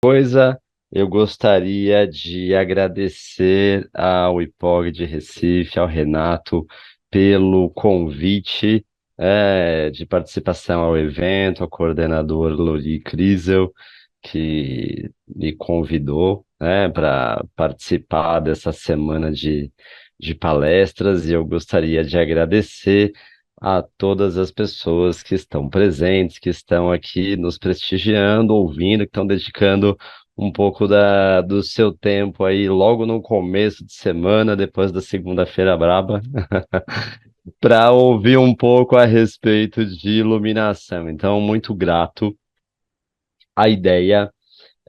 Coisa, eu gostaria de agradecer ao IPOG de Recife, ao Renato, pelo convite, de participação ao evento, ao coordenador Lori Kriesel, que me convidou, para participar dessa semana de palestras, e eu gostaria de agradecer a todas as pessoas que estão presentes, que estão aqui nos prestigiando, ouvindo, que estão dedicando um pouco do seu tempo aí logo no começo de semana, depois da segunda-feira braba, para ouvir um pouco a respeito de iluminação. Então, muito grato. A ideia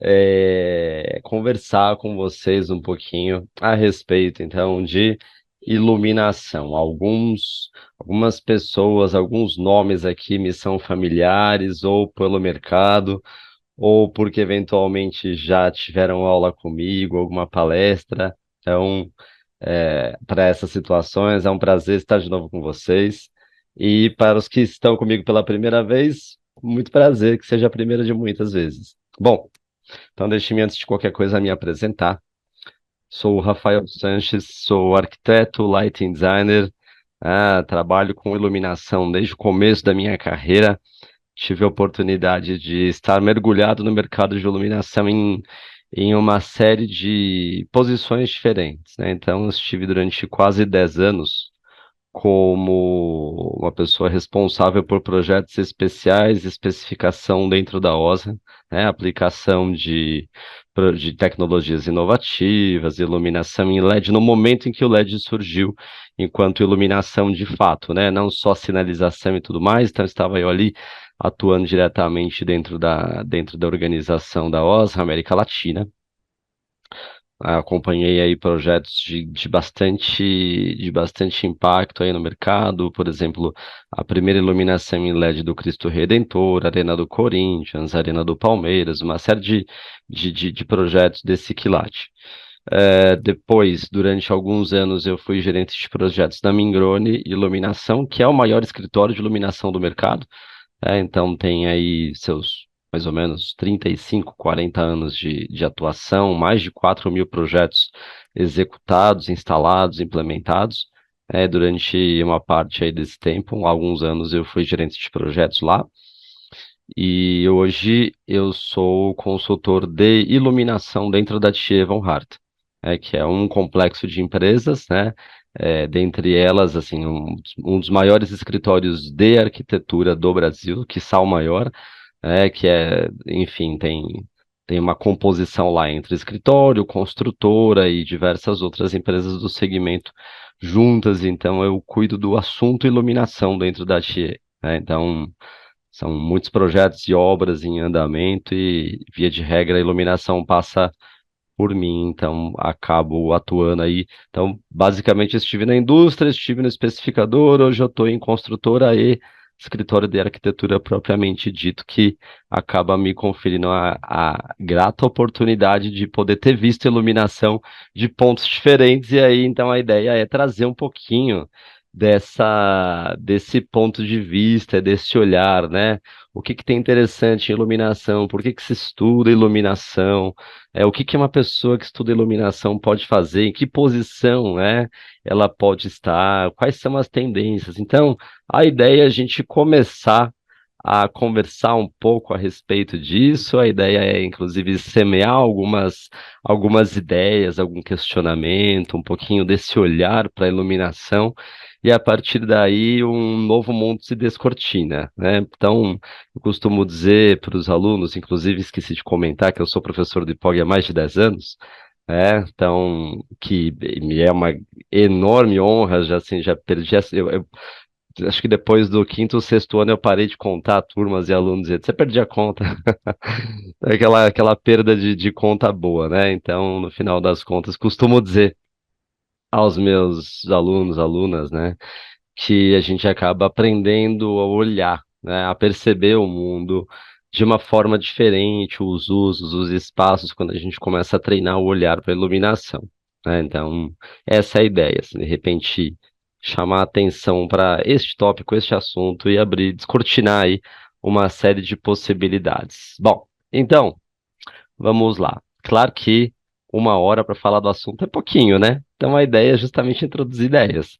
é conversar com vocês um pouquinho a respeito, então, de iluminação. Algumas pessoas, alguns nomes aqui me são familiares, ou pelo mercado, ou porque eventualmente já tiveram aula comigo, alguma palestra. Então, para essas situações, é um prazer estar de novo com vocês. E para os que estão comigo pela primeira vez, muito prazer, que seja a primeira de muitas vezes. Bom, então deixe-me antes de qualquer coisa me apresentar. Sou o Rafael Sanches, sou arquiteto, lighting designer, trabalho com iluminação desde o começo da minha carreira. Tive a oportunidade de estar mergulhado no mercado de iluminação em uma série de posições diferentes, né? Então, eu estive durante quase 10 anos como uma pessoa responsável por projetos especiais, especificação dentro da OSA, né, aplicação de tecnologias inovativas, iluminação em LED, no momento em que o LED surgiu, enquanto iluminação de fato, né, não só sinalização e tudo mais, então estava eu ali atuando diretamente dentro da organização da OSA, América Latina. Acompanhei aí projetos de bastante impacto aí no mercado, por exemplo, a primeira iluminação em LED do Cristo Redentor, Arena do Corinthians, Arena do Palmeiras, uma série de projetos desse quilate. Depois, durante alguns anos, eu fui gerente de projetos da Mingrone Iluminação, que é o maior escritório de iluminação do mercado. Então tem aí seus mais ou menos 35, 40 anos de atuação, mais de 4.000 projetos executados, instalados, implementados. Durante uma parte aí desse tempo, alguns anos eu fui gerente de projetos lá, e hoje eu sou consultor de iluminação dentro da TE Von Hart, que é um complexo de empresas, né? Dentre elas, assim, um dos maiores escritórios de arquitetura do Brasil, quiçá o maior, enfim, tem uma composição lá entre escritório, construtora e diversas outras empresas do segmento juntas. Então eu cuido do assunto iluminação dentro da TIE, né? Então são muitos projetos e obras em andamento, e, via de regra, a iluminação passa por mim, então acabo atuando aí. Então, basicamente, estive na indústria, estive no especificador, hoje eu estou em construtora e escritório de arquitetura propriamente dito, que acaba me conferindo a grata oportunidade de poder ter visto iluminação de pontos diferentes, e aí, então, a ideia é trazer um pouquinho desse ponto de vista, desse olhar, né? O que que tem interessante em iluminação? Por que que se estuda iluminação? O que que uma pessoa que estuda iluminação pode fazer? Em que posição, né, ela pode estar? Quais são as tendências? Então, a ideia é a gente começar a conversar um pouco a respeito disso. A ideia é, inclusive, semear algumas ideias, algum questionamento, um pouquinho desse olhar para a iluminação. E a partir daí, um novo mundo se descortina, né? Então, eu costumo dizer para os alunos, inclusive esqueci de comentar que eu sou professor de POG há mais de 10 anos, então, que me é uma enorme honra, já assim, já perdi, eu acho que depois do quinto ou sexto ano eu parei de contar turmas e alunos, e você perdia a conta, aquela perda de conta boa, né? Então, no final das contas, costumo dizer aos meus alunos, alunas, né, que a gente acaba aprendendo a olhar, né, a perceber o mundo de uma forma diferente, os usos, os espaços, quando a gente começa a treinar o olhar para a iluminação, né? Então, essa é a ideia, assim, de repente chamar atenção para este tópico, este assunto, e abrir, descortinar aí uma série de possibilidades. Bom, então, Vamos lá. Claro que 1 hora para falar do assunto é pouquinho, né? Então a ideia é justamente introduzir ideias.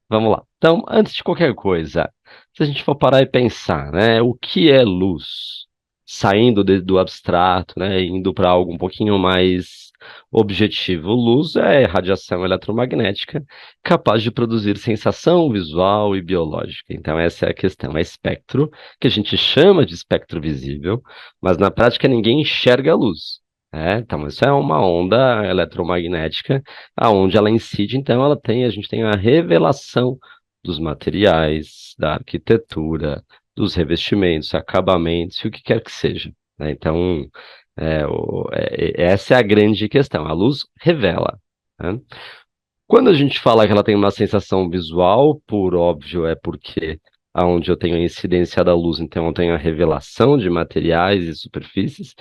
Vamos lá. Então, antes de qualquer coisa, se a gente for parar e pensar, né, o que é luz? Saindo do abstrato, né, indo para algo um pouquinho mais objetivo. Luz é radiação eletromagnética capaz de produzir sensação visual e biológica. Então, essa é a questão. É espectro, que a gente chama de espectro visível, mas na prática ninguém enxerga a luz. Então, isso é uma onda eletromagnética aonde ela incide, então a gente tem a revelação dos materiais, da arquitetura, dos revestimentos, acabamentos e o que quer que seja, né? Então, essa é a grande questão. A luz revela, né? Quando a gente fala que ela tem uma sensação visual, por óbvio, é porque aonde eu tenho a incidência da luz, então eu tenho a revelação de materiais e superfícies.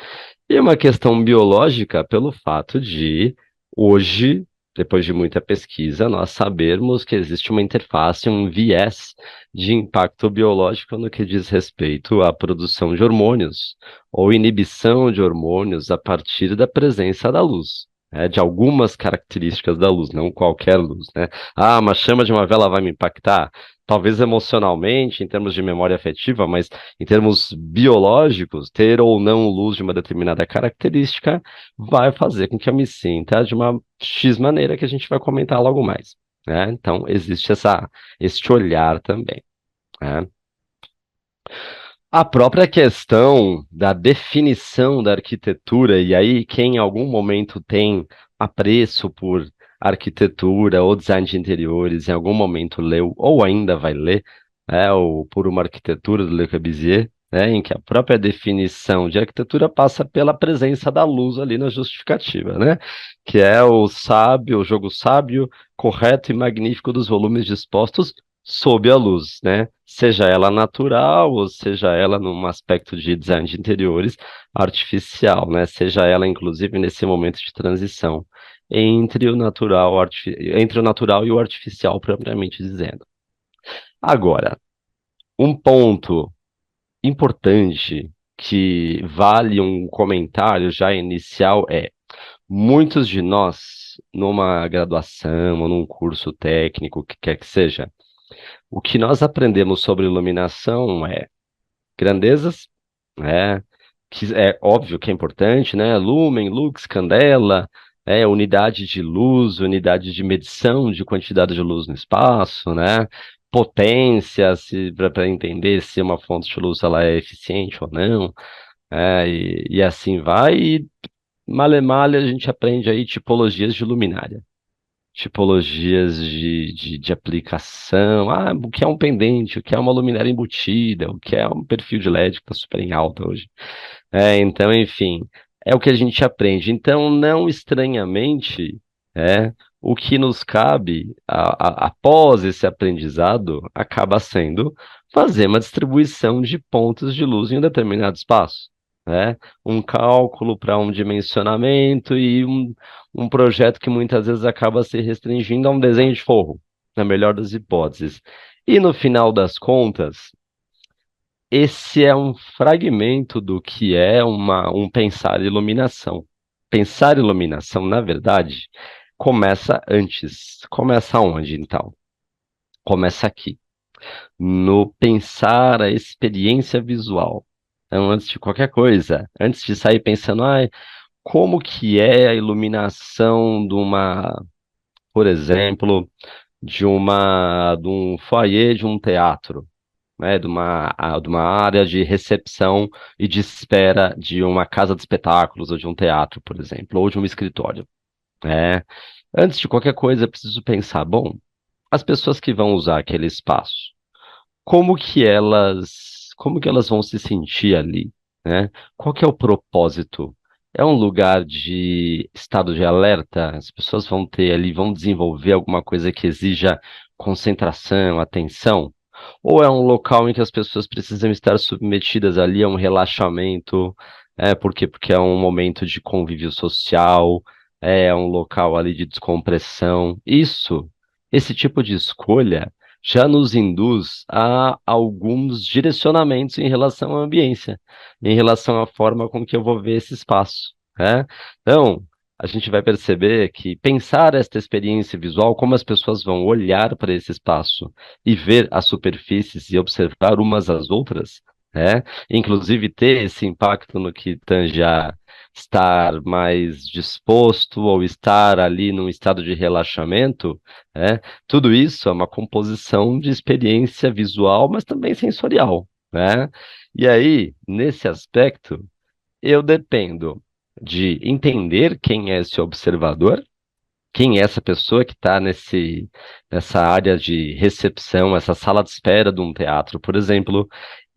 E uma questão biológica pelo fato de, hoje, depois de muita pesquisa, nós sabermos que existe uma interface, um viés de impacto biológico no que diz respeito à produção de hormônios ou inibição de hormônios a partir da presença da luz. De algumas características da luz, não qualquer luz, né? Ah, uma chama de uma vela vai me impactar? Talvez emocionalmente, em termos de memória afetiva, mas em termos biológicos, ter ou não luz de uma determinada característica vai fazer com que eu me sinta de uma X maneira que a gente vai comentar logo mais, né? Então, existe este olhar também, né? A própria questão da definição da arquitetura, e aí quem em algum momento tem apreço por arquitetura ou design de interiores, em algum momento leu ou ainda vai ler, o Por uma Arquitetura do Le Corbusier, em que a própria definição de arquitetura passa pela presença da luz ali na justificativa, né? Que é o sábio, o jogo sábio, correto e magnífico dos volumes dispostos sob a luz, né? Seja ela natural ou seja ela num aspecto de design de interiores artificial, né? Seja ela inclusive nesse momento de transição entre o natural e o artificial propriamente dizendo. Agora, um ponto importante que vale um comentário já inicial é: muitos de nós, numa graduação ou num curso técnico, o que quer que seja, o que nós aprendemos sobre iluminação é grandezas, né? Que é óbvio que é importante, né? Lumen, lux, candela, unidade de luz, unidade de medição de quantidade de luz no espaço, né? Potência, para entender se uma fonte de luz ela é eficiente ou não, e assim vai. E male male a gente aprende aí tipologias de luminária, tipologias de aplicação. Ah, o que é um pendente, o que é uma luminária embutida, o que é um perfil de LED que está super em alta hoje. Então, enfim, é o que a gente aprende. Então, não estranhamente, o que nos cabe após esse aprendizado acaba sendo fazer uma distribuição de pontos de luz em um determinado espaço. Um cálculo para um dimensionamento e um projeto que muitas vezes acaba se restringindo a um desenho de forro, na melhor das hipóteses. E no final das contas, esse é um fragmento do que é um pensar iluminação. Pensar iluminação, na verdade, começa antes. Começa onde, então? Começa aqui, no pensar a experiência visual. Então, antes de qualquer coisa, antes de sair pensando, como que é a iluminação por exemplo, de um foyer de um teatro, né, de uma área de recepção e de espera de uma casa de espetáculos ou de um teatro, por exemplo, ou de um escritório, né? Antes de qualquer coisa, é preciso pensar, bom, as pessoas que vão usar aquele espaço, como que elas vão se sentir ali, né? Qual que é o propósito? É um lugar de estado de alerta? As pessoas vão ter ali, vão desenvolver alguma coisa que exija concentração, atenção? Ou é um local em que as pessoas precisam estar submetidas ali a um relaxamento? Por quê? Porque é um momento de convívio social, é um local ali de descompressão. Esse tipo de escolha já nos induz a alguns direcionamentos em relação à ambiência, em relação à forma com que eu vou ver esse espaço. né? Então, a gente vai perceber que pensar esta experiência visual, como as pessoas vão olhar para esse espaço e ver as superfícies e observar umas às outras, né? Inclusive ter esse impacto no que tange a estar mais disposto ou estar ali num estado de relaxamento, né? Tudo isso é uma composição de experiência visual, mas também sensorial, né? E aí, nesse aspecto, eu dependo de entender quem é esse observador, quem é essa pessoa que está nessa área de recepção, essa sala de espera de um teatro, por exemplo,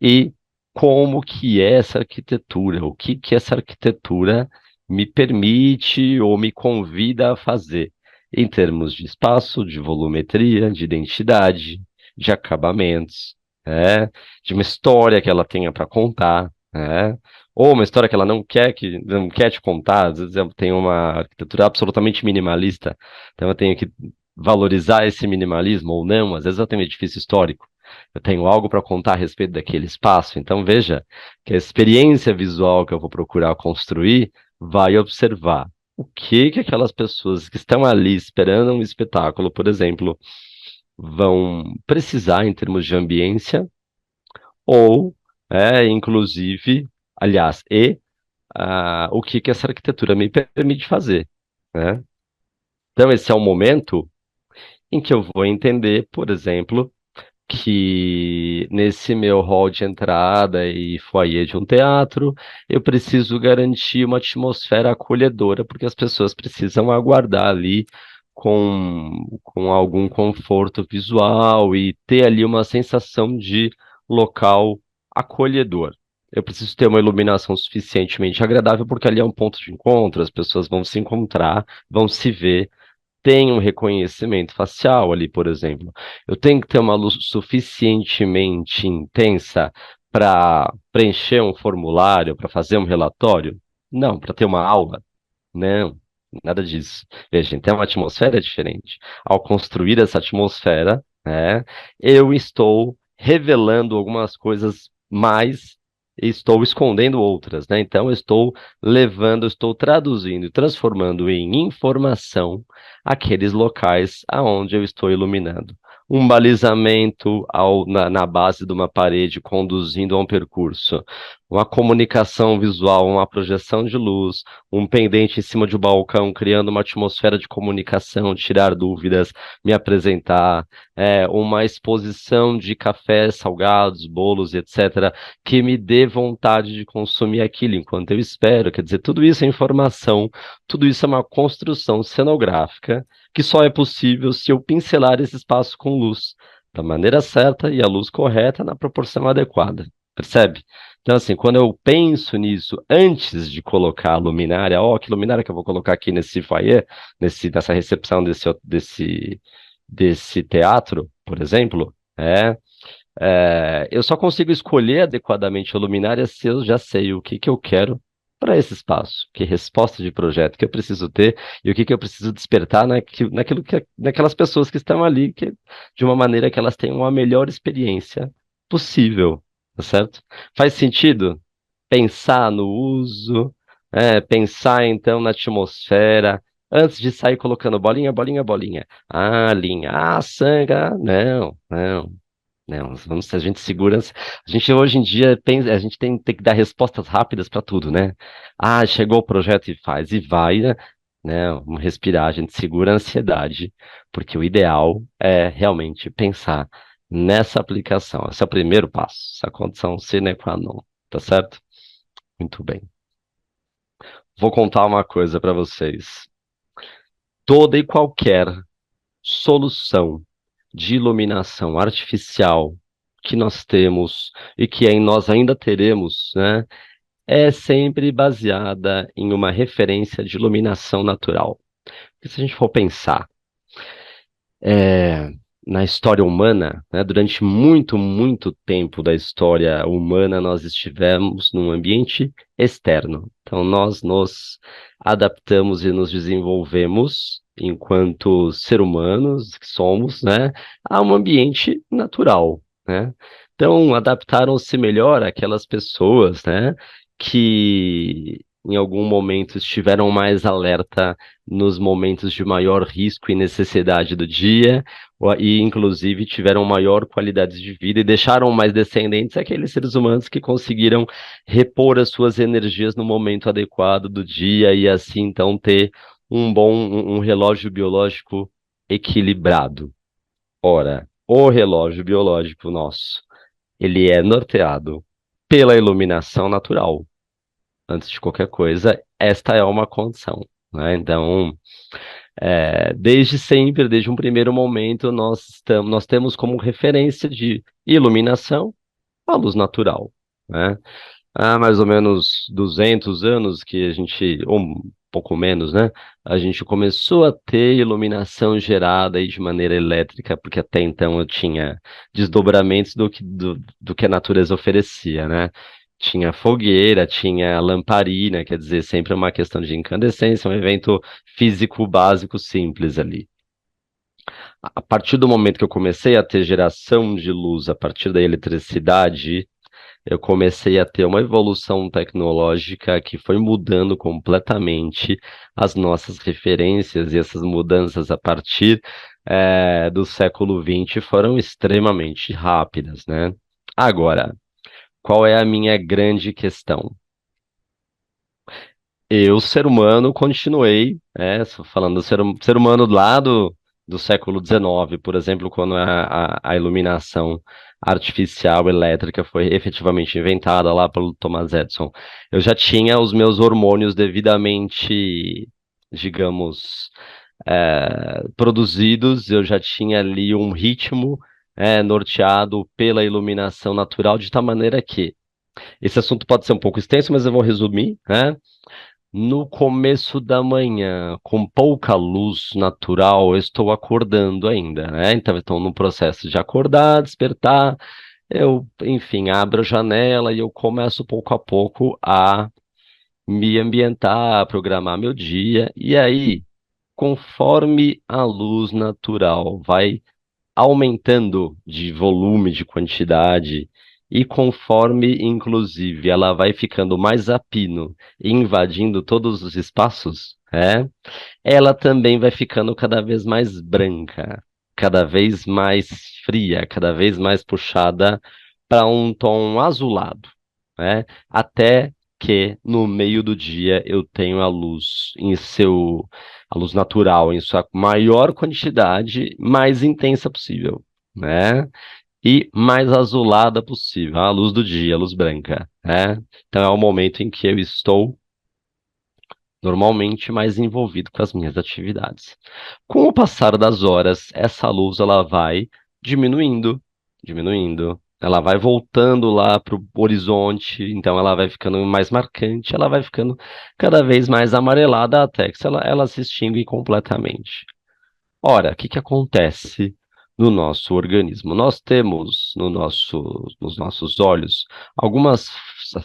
e como que é essa arquitetura, o que que essa arquitetura me permite ou me convida a fazer, em termos de espaço, de volumetria, de identidade, de acabamentos, né, de uma história que ela tenha para contar, né, ou uma história que ela não quer te contar. Às vezes eu tenho uma arquitetura absolutamente minimalista, então eu tenho que valorizar esse minimalismo ou não. Às vezes eu tenho um edifício histórico, eu tenho algo para contar a respeito daquele espaço. Então veja que a experiência visual que eu vou procurar construir vai observar o que que aquelas pessoas que estão ali esperando um espetáculo, por exemplo, vão precisar em termos de ambiência ou, inclusive, aliás, o que que essa arquitetura me permite fazer, né? Então, esse é o momento em que eu vou entender, por exemplo, que nesse meu hall de entrada e foyer de um teatro, eu preciso garantir uma atmosfera acolhedora, porque as pessoas precisam aguardar ali com algum conforto visual e ter ali uma sensação de local acolhedor. Eu preciso ter uma iluminação suficientemente agradável, porque ali é um ponto de encontro, as pessoas vão se encontrar, vão se ver, tem um reconhecimento facial ali, por exemplo. Eu tenho que ter uma luz suficientemente intensa para preencher um formulário, para fazer um relatório? Não, para ter uma aula? Não, nada disso. Veja, então a atmosfera é diferente. Ao construir essa atmosfera, né, eu estou revelando algumas coisas mais e estou escondendo outras, né? Então eu estou levando, estou traduzindo e transformando em informação aqueles locais aonde eu estou iluminando. Um balizamento na base de uma parede conduzindo a um percurso, uma comunicação visual, uma projeção de luz, um pendente em cima de um balcão, criando uma atmosfera de comunicação, tirar dúvidas, me apresentar, uma exposição de cafés, salgados, bolos, etc., que me dê vontade de consumir aquilo enquanto eu espero. Quer dizer, tudo isso é informação, tudo isso é uma construção cenográfica que só é possível se eu pincelar esse espaço com luz, da maneira certa e a luz correta na proporção adequada. Percebe? Então, assim, quando eu penso nisso antes de colocar a luminária, ó, que luminária que eu vou colocar aqui nesse foyer, nessa recepção desse teatro, por exemplo, eu só consigo escolher adequadamente a luminária se eu já sei o que que eu quero para esse espaço, que resposta de projeto que eu preciso ter e o que que eu preciso despertar naquelas pessoas que estão ali, de uma maneira que elas tenham a melhor experiência possível, tá certo? Faz sentido pensar no uso, pensar então na atmosfera, antes de sair colocando bolinha, bolinha, bolinha. Ah, linha, sanga, não, não. Não, a gente segura. A gente hoje em dia pensa, a gente tem que dar respostas rápidas para tudo, né? Ah, chegou o projeto e faz, e vai, né? Não, vamos respirar, a gente segura a ansiedade, porque o ideal é realmente pensar nessa aplicação. Esse é o primeiro passo, essa condição sine qua non, tá certo? Muito bem. Vou contar uma coisa para vocês. Toda e qualquer solução de iluminação artificial que nós temos e que nós ainda teremos, né, é sempre baseada em uma referência de iluminação natural. Porque se a gente for pensar é, na história humana, né, durante muito, muito tempo da história humana, nós estivemos num ambiente externo. Então, nós nos adaptamos e nos desenvolvemos enquanto ser humanos que somos, né, a um ambiente natural, né? Então, adaptaram-se melhor aquelas pessoas, né, que em algum momento estiveram mais alerta nos momentos de maior risco e necessidade do dia, e inclusive tiveram maior qualidade de vida e deixaram mais descendentes aqueles seres humanos que conseguiram repor as suas energias no momento adequado do dia e assim então ter um relógio biológico equilibrado. Ora, o relógio biológico nosso, ele é norteado pela iluminação natural. Antes de qualquer coisa, esta é uma condição, né? Então, desde sempre, desde um primeiro momento, nós temos como referência de iluminação a luz natural, né? Há mais ou menos 200 anos que a gente, ou um pouco menos, né? A gente começou a ter iluminação gerada aí de maneira elétrica, porque até então eu tinha desdobramentos do que a natureza oferecia, né? Tinha fogueira, tinha lamparina, quer dizer, sempre uma questão de incandescência, um evento físico básico simples ali. A partir do momento que eu comecei a ter geração de luz a partir da eletricidade, eu comecei a ter uma evolução tecnológica que foi mudando completamente as nossas referências, e essas mudanças a partir do século XX foram extremamente rápidas, né? Agora, qual é a minha grande questão? Eu, ser humano, continuei, falando do ser humano lá do século XIX, por exemplo, quando a iluminação artificial elétrica foi efetivamente inventada lá pelo Thomas Edison. Eu já tinha os meus hormônios devidamente, digamos, produzidos, eu já tinha ali um ritmo, norteado pela iluminação natural, de tal maneira que esse assunto pode ser um pouco extenso, mas eu vou resumir, né? No começo da manhã, com pouca luz natural, eu estou acordando ainda, né? Então, estou no processo de acordar, despertar. Eu, enfim, abro a janela e eu começo pouco a pouco a me ambientar, a programar meu dia. E aí, conforme a luz natural vai aumentando de volume, de quantidade, e conforme, inclusive, ela vai ficando mais a pino e invadindo todos os espaços, ela também vai ficando cada vez mais branca, cada vez mais fria, cada vez mais puxada para um tom azulado, até que no meio do dia eu tenho a luz natural em sua maior quantidade, mais intensa possível, né? E mais azulada possível, a luz do dia, a luz branca, né? Então é o momento em que eu estou normalmente mais envolvido com as minhas atividades. Com o passar das horas, essa luz ela vai diminuindo, diminuindo. Ela vai voltando lá para o horizonte, então ela vai ficando mais marcante, ela vai ficando cada vez mais amarelada até que ela se extingue completamente. Ora, o que que acontece no nosso organismo? Nós temos nos nossos olhos algumas,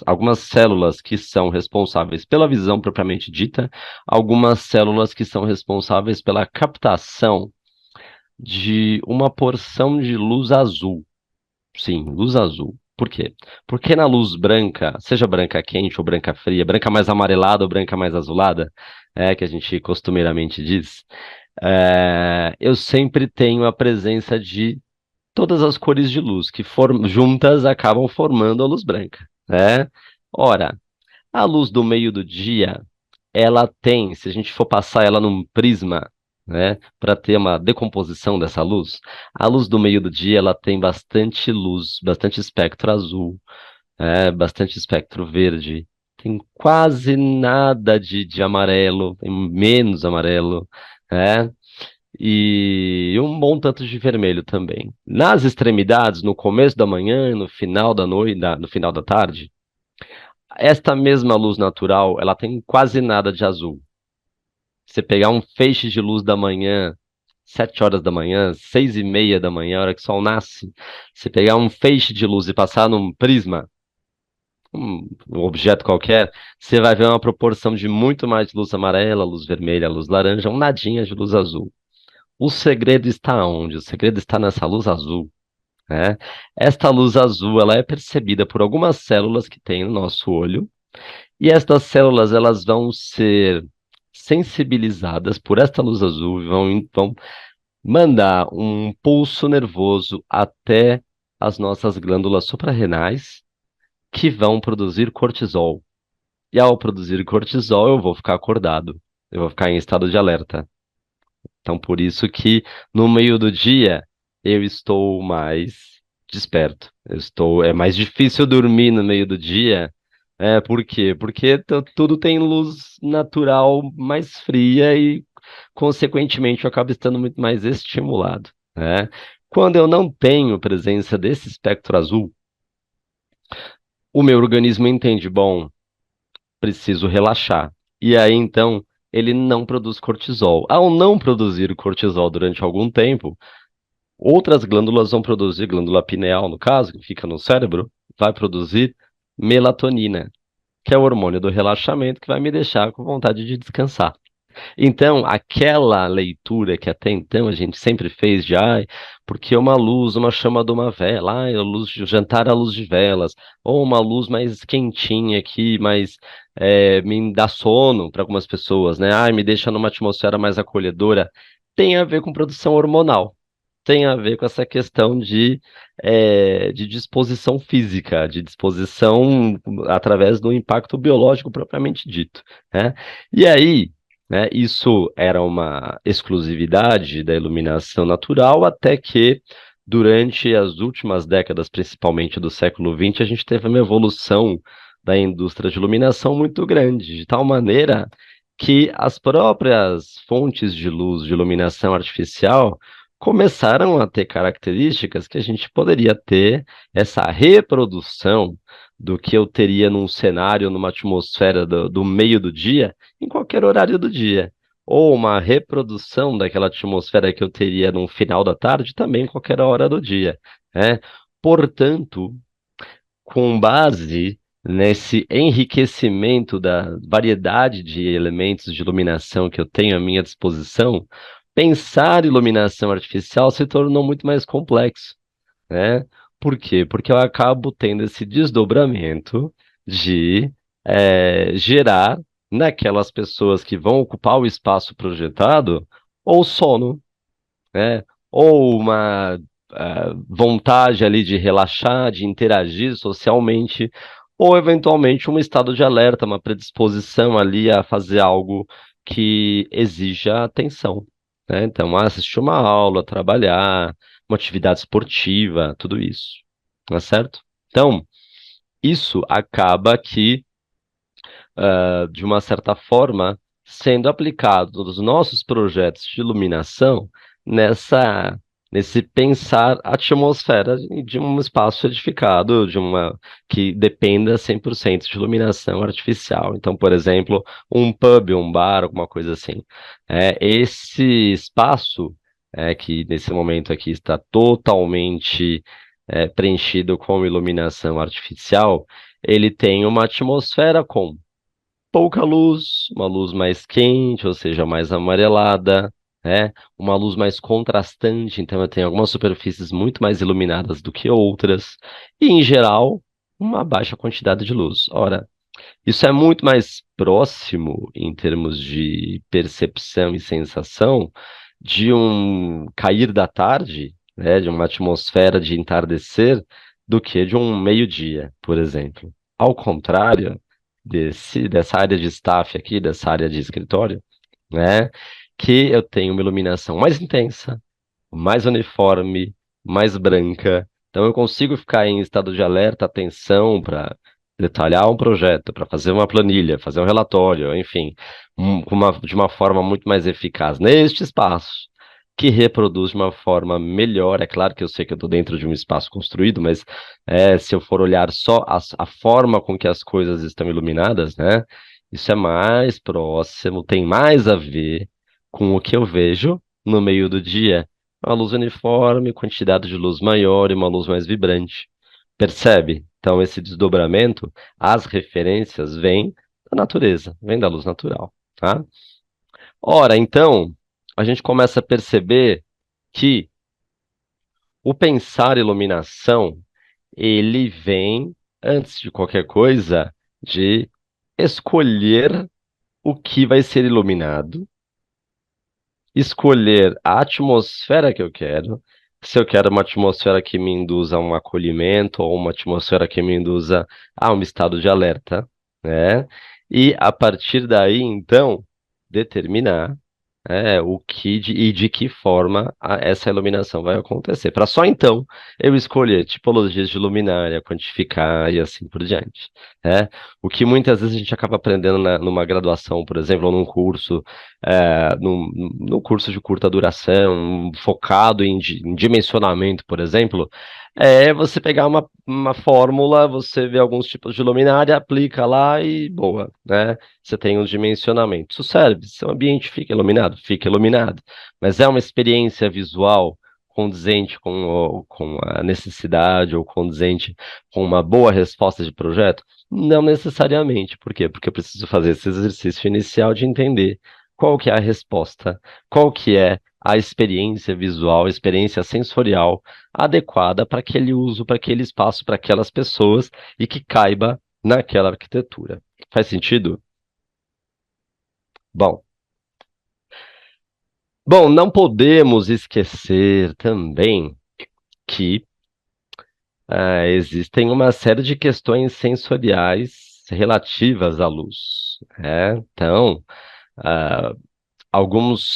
algumas células que são responsáveis pela visão propriamente dita, algumas células que são responsáveis pela captação de uma porção de luz azul. Sim, luz azul. Por quê? Porque na luz branca, seja branca quente ou branca fria, branca mais amarelada ou branca mais azulada, que a gente costumeiramente diz, eu sempre tenho a presença de todas as cores de luz que juntas acabam formando a luz branca, né? Ora, a luz do meio do dia, ela tem, se a gente for passar ela num prisma, para ter uma decomposição dessa luz, a luz do meio do dia, ela tem bastante luz, bastante espectro azul, bastante espectro verde, tem quase nada de amarelo, tem menos amarelo, né? E um bom tanto de vermelho também. Nas extremidades, no começo da manhã, no final da noite, no final da tarde, esta mesma luz natural, ela tem quase nada de azul. Você pegar um feixe de luz da manhã, 7 horas da manhã, 6:30 da manhã, a hora que o sol nasce, você pegar um feixe de luz e passar num prisma, um objeto qualquer, você vai ver uma proporção de muito mais de luz amarela, luz vermelha, luz laranja, um nadinha de luz azul. O segredo está onde? O segredo está nessa luz azul, né? Esta luz azul, ela é percebida por algumas células que tem no nosso olho, E estas células, elas vão ser sensibilizadas por esta luz azul, vão mandar um pulso nervoso até as nossas glândulas suprarrenais, que vão produzir cortisol. E ao produzir cortisol, eu vou ficar acordado, eu vou ficar em estado de alerta. Então, por isso que no meio do dia eu estou mais desperto. É mais difícil dormir no meio do dia. Por quê? Porque tudo tem luz natural mais fria e, consequentemente, eu acabo estando muito mais estimulado, né? Quando eu não tenho presença desse espectro azul, o meu organismo entende, bom, preciso relaxar. E aí, então, ele não produz cortisol. Ao não produzir cortisol durante algum tempo, outras glândulas vão produzir, glândula pineal, no caso, que fica no cérebro, vai produzir melatonina, que é o hormônio do relaxamento que vai me deixar com vontade de descansar. Então, aquela leitura que até então a gente sempre fez de, ai, porque uma luz, uma chama de uma vela, ai, a luz de jantar à luz de velas, ou uma luz mais quentinha aqui, mais me dá sono para algumas pessoas, né? Ai, me deixa numa atmosfera mais acolhedora, tem a ver com produção hormonal. Tem a ver com essa questão de disposição física, de disposição através do impacto biológico propriamente dito, né? E aí, né? Isso era uma exclusividade da iluminação natural, até que, durante as últimas décadas, principalmente do século XX, a gente teve uma evolução da indústria de iluminação muito grande, de tal maneira que as próprias fontes de luz de iluminação artificial começaram a ter características que a gente poderia ter essa reprodução do que eu teria num cenário, numa atmosfera do meio do dia em qualquer horário do dia. Ou uma reprodução daquela atmosfera que eu teria no final da tarde, também em qualquer hora do dia, né? Portanto, com base nesse enriquecimento da variedade de elementos de iluminação que eu tenho à minha disposição, pensar iluminação artificial se tornou muito mais complexo, né? Por quê? Porque eu acabo tendo esse desdobramento de gerar naquelas pessoas que vão ocupar o espaço projetado ou sono, né? Ou uma vontade ali de relaxar, de interagir socialmente, ou eventualmente um estado de alerta, uma predisposição ali a fazer algo que exija atenção, né? Então, assistir uma aula, trabalhar, uma atividade esportiva, tudo isso, tá certo? Então, isso acaba que de uma certa forma, sendo aplicado nos nossos projetos de iluminação nessa, nesse pensar a atmosfera de um espaço edificado, de uma que dependa 100% de iluminação artificial. Então, por exemplo, um pub, um bar, alguma coisa assim. Esse espaço, que nesse momento aqui está totalmente preenchido com iluminação artificial, ele tem uma atmosfera com pouca luz, uma luz mais quente, ou seja, mais amarelada, né? Uma luz mais contrastante, então eu tenho algumas superfícies muito mais iluminadas do que outras, e em geral, uma baixa quantidade de luz. Ora, isso é muito mais próximo, em termos de percepção e sensação, de um cair da tarde, né, de uma atmosfera de entardecer, do que de um meio-dia, por exemplo. Ao contrário dessa área de staff aqui, dessa área de escritório, né, que eu tenho uma iluminação mais intensa, mais uniforme, mais branca. Então eu consigo ficar em estado de alerta, atenção para detalhar um projeto, para fazer uma planilha, fazer um relatório, enfim, de uma forma muito mais eficaz neste espaço, que reproduz de uma forma melhor. É claro que eu sei que eu estou dentro de um espaço construído, mas se eu for olhar só a forma com que as coisas estão iluminadas, né? Isso é mais próximo, tem mais a ver com o que eu vejo no meio do dia, uma luz uniforme, quantidade de luz maior e uma luz mais vibrante. Percebe? Então, esse desdobramento, as referências vêm da natureza, vêm da luz natural, tá? Ora, então, a gente começa a perceber que o pensar iluminação, ele vem, antes de qualquer coisa, de escolher o que vai ser iluminado, escolher a atmosfera que eu quero. Se eu quero uma atmosfera que me induza a um acolhimento ou uma atmosfera que me induza a um estado de alerta, né? E a partir daí, então, determinar o que e de que forma essa iluminação vai acontecer. Para só então eu escolher tipologias de luminária, quantificar e assim por diante. Né? O que muitas vezes a gente acaba aprendendo numa graduação, por exemplo, ou num curso no curso de curta duração, focado em dimensionamento, por exemplo, é você pegar uma fórmula, você vê alguns tipos de luminária, aplica lá e boa, né? Você tem um dimensionamento. Isso serve. Se o ambiente fica iluminado, fica iluminado. Mas é uma experiência visual condizente com a necessidade ou condizente com uma boa resposta de projeto? Não necessariamente. Por quê? Porque eu preciso fazer esse exercício inicial de entender qual que é a resposta, qual que é a experiência visual, a experiência sensorial adequada para aquele uso, para aquele espaço, para aquelas pessoas e que caiba naquela arquitetura. Faz sentido? Bom, bom, não podemos esquecer também que existem uma série de questões sensoriais relativas à luz, né? Então, ah,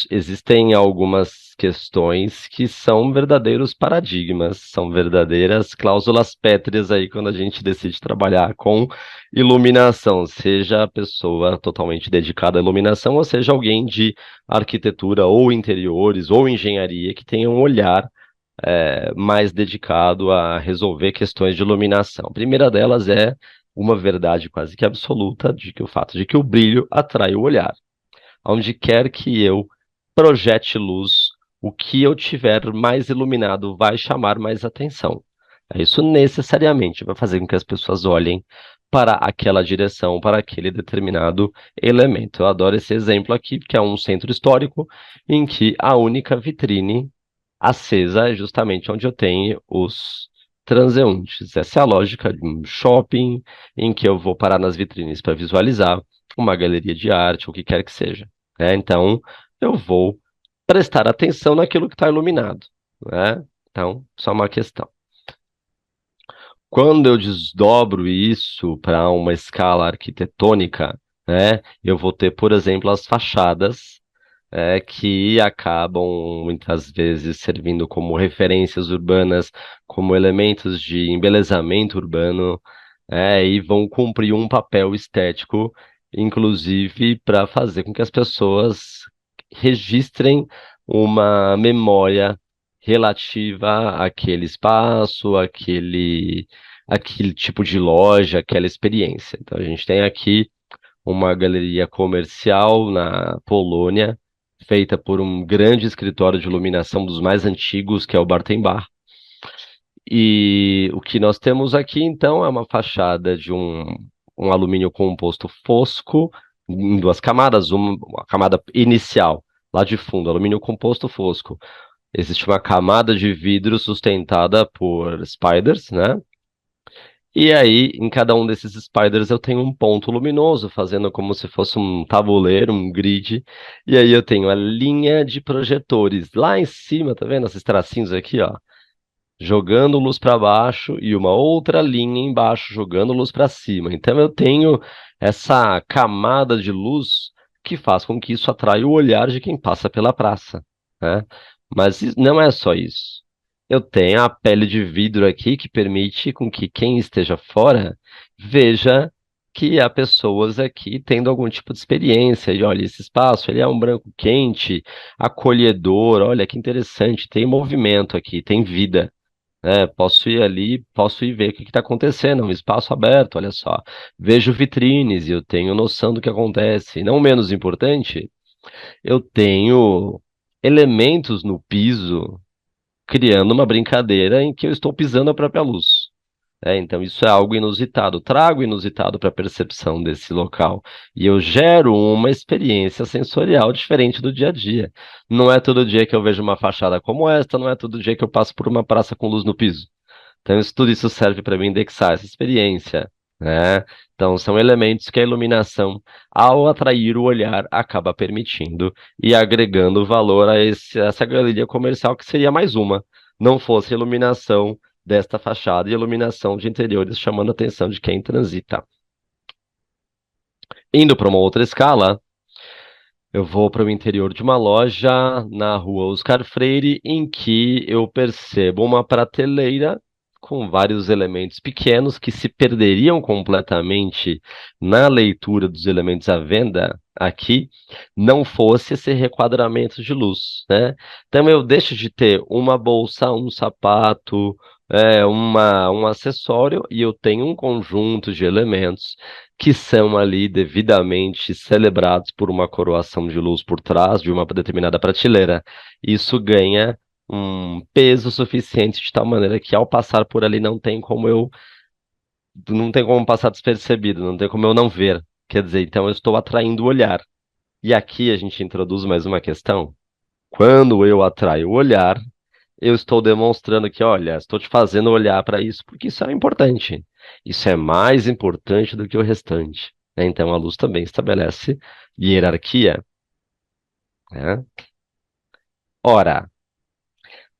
existem algumas questões que são verdadeiros paradigmas, são verdadeiras cláusulas pétreas aí quando a gente decide trabalhar com iluminação, seja a pessoa totalmente dedicada à iluminação, ou seja alguém de arquitetura ou interiores ou engenharia que tenha um olhar mais dedicado a resolver questões de iluminação. A primeira delas é uma verdade quase que absoluta de que o fato de que o brilho atrai o olhar. Onde quer que eu projete luz, o que eu tiver mais iluminado vai chamar mais atenção. Isso necessariamente vai fazer com que as pessoas olhem para aquela direção, para aquele determinado elemento. Eu adoro esse exemplo aqui, que é um centro histórico em que a única vitrine acesa é justamente onde eu tenho os transeuntes. Essa é a lógica de um shopping em que eu vou parar nas vitrines para visualizar uma galeria de arte, o que quer que seja. Então, eu vou prestar atenção naquilo que está iluminado. Né? Então, só uma questão. Quando eu desdobro isso para uma escala arquitetônica, eu vou ter, por exemplo, as fachadas que acabam muitas vezes servindo como referências urbanas, como elementos de embelezamento urbano, e vão cumprir um papel estético, inclusive para fazer com que as pessoas registrem uma memória relativa àquele espaço, aquele tipo de loja, aquela experiência. Então a gente tem aqui uma galeria comercial na Polônia, feita por um grande escritório de iluminação dos mais antigos, que é o Bartenbach. E o que nós temos aqui, então, é uma fachada de um alumínio composto fosco, em duas camadas, uma camada inicial, lá de fundo, alumínio composto fosco. Existe uma camada de vidro sustentada por spiders, né? E aí, em cada um desses spiders, eu tenho um ponto luminoso, fazendo como se fosse um tabuleiro, um grid. E aí eu tenho a linha de projetores lá em cima, tá vendo esses tracinhos aqui, ó? Jogando luz para baixo e uma outra linha embaixo jogando luz para cima. Então eu tenho essa camada de luz que faz com que isso atraia o olhar de quem passa pela praça, né? Mas não é só isso. Eu tenho a pele de vidro aqui que permite com que quem esteja fora veja que há pessoas aqui tendo algum tipo de experiência. E olha, esse espaço, ele é um branco quente, acolhedor, olha que interessante, tem movimento aqui, tem vida. Posso ir ali, posso ir ver o que está acontecendo, é um espaço aberto, olha só. Vejo vitrines e eu tenho noção do que acontece. E não menos importante, eu tenho elementos no piso criando uma brincadeira em que eu estou pisando a própria luz. Então isso é algo inusitado. Trago inusitado para a percepção desse local. E eu gero uma experiência sensorial diferente do dia a dia. Não é todo dia que eu vejo uma fachada como esta, não é todo dia que eu passo por uma praça com luz no piso. Então tudo isso serve para me indexar essa experiência. né? Então, são elementos que a iluminação, ao atrair o olhar, acaba permitindo e agregando valor a essa galeria comercial, que seria mais uma, não fosse a iluminação desta fachada e iluminação de interiores chamando a atenção de quem transita. Indo para uma outra escala, eu vou para o interior de uma loja na rua Oscar Freire, em que eu percebo uma prateleira com vários elementos pequenos que se perderiam completamente na leitura dos elementos à venda aqui, não fosse esse requadramento de luz, né? Então eu deixo de ter uma bolsa, um sapato, um acessório e eu tenho um conjunto de elementos que são ali devidamente celebrados por uma coroação de luz por trás de uma determinada prateleira. Isso ganha um peso suficiente de tal maneira que ao passar por ali não tem como passar despercebido, não tem como eu não ver. Quer dizer, então eu estou atraindo o olhar. E aqui a gente introduz mais uma questão. Quando eu atraio o olhar, eu estou demonstrando que, olha, estou te fazendo olhar para isso porque isso é importante. Isso é mais importante do que o restante, né? Então a luz também estabelece hierarquia, né? Ora,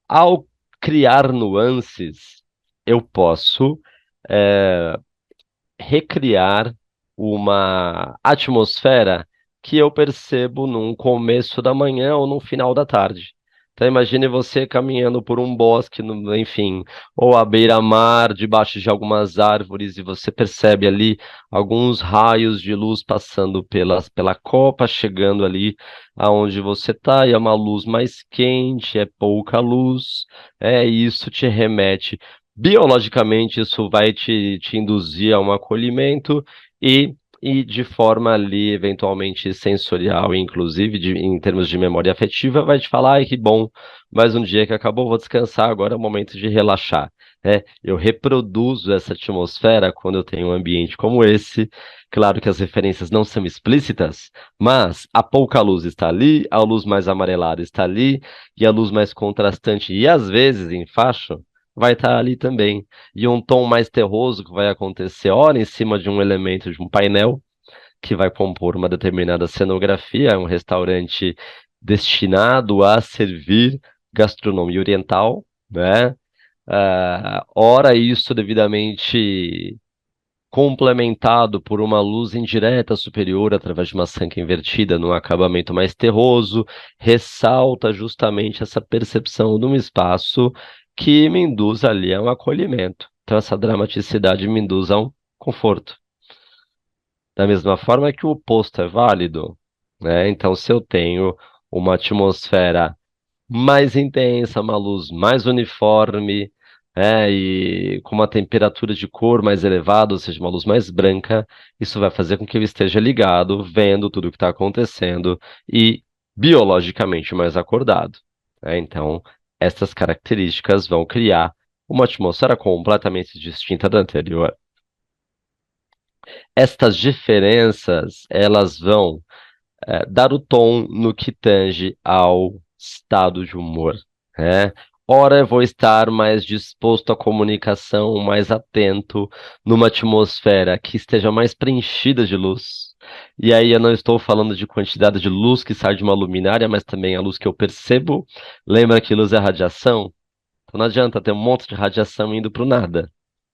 ao criar nuances, eu posso eh, recriar uma atmosfera que eu percebo num começo da manhã ou no final da tarde. Então imagine você caminhando por um bosque, enfim, ou à beira-mar, debaixo de algumas árvores, e você percebe ali alguns raios de luz passando pela copa, chegando ali aonde você está, e é uma luz mais quente, é pouca luz, e isso te remete. Biologicamente, isso vai te induzir a um acolhimento e de forma ali, eventualmente sensorial, inclusive em termos de memória afetiva, vai te falar, ai, que bom, mais um dia que acabou, vou descansar, agora é o momento de relaxar. Eu reproduzo essa atmosfera quando eu tenho um ambiente como esse. Claro que as referências não são explícitas, mas a pouca luz está ali, a luz mais amarelada está ali, e a luz mais contrastante, e às vezes em faixa vai estar ali também. E um tom mais terroso que vai acontecer, ora em cima de um elemento de um painel que vai compor uma determinada cenografia, é um restaurante destinado a servir gastronomia oriental, né? Ora isso devidamente complementado por uma luz indireta superior através de uma sanca invertida num acabamento mais terroso, ressalta justamente essa percepção de um espaço que me induz ali a um acolhimento. Então, essa dramaticidade me induz a um conforto. Da mesma forma que o oposto é válido, né? Então, se eu tenho uma atmosfera mais intensa, uma luz mais uniforme, e com uma temperatura de cor mais elevada, ou seja, uma luz mais branca, isso vai fazer com que eu esteja ligado, vendo tudo o que está acontecendo e biologicamente mais acordado, né? Então, essas características vão criar uma atmosfera completamente distinta da anterior. Estas diferenças, elas vão dar o tom no que tange ao estado de humor, né? Ora, eu vou estar mais disposto à comunicação, mais atento, numa atmosfera que esteja mais preenchida de luz. E aí eu não estou falando de quantidade de luz que sai de uma luminária, mas também a luz que eu percebo. Lembra que luz é radiação? Então não adianta ter um monte de radiação indo para o nada,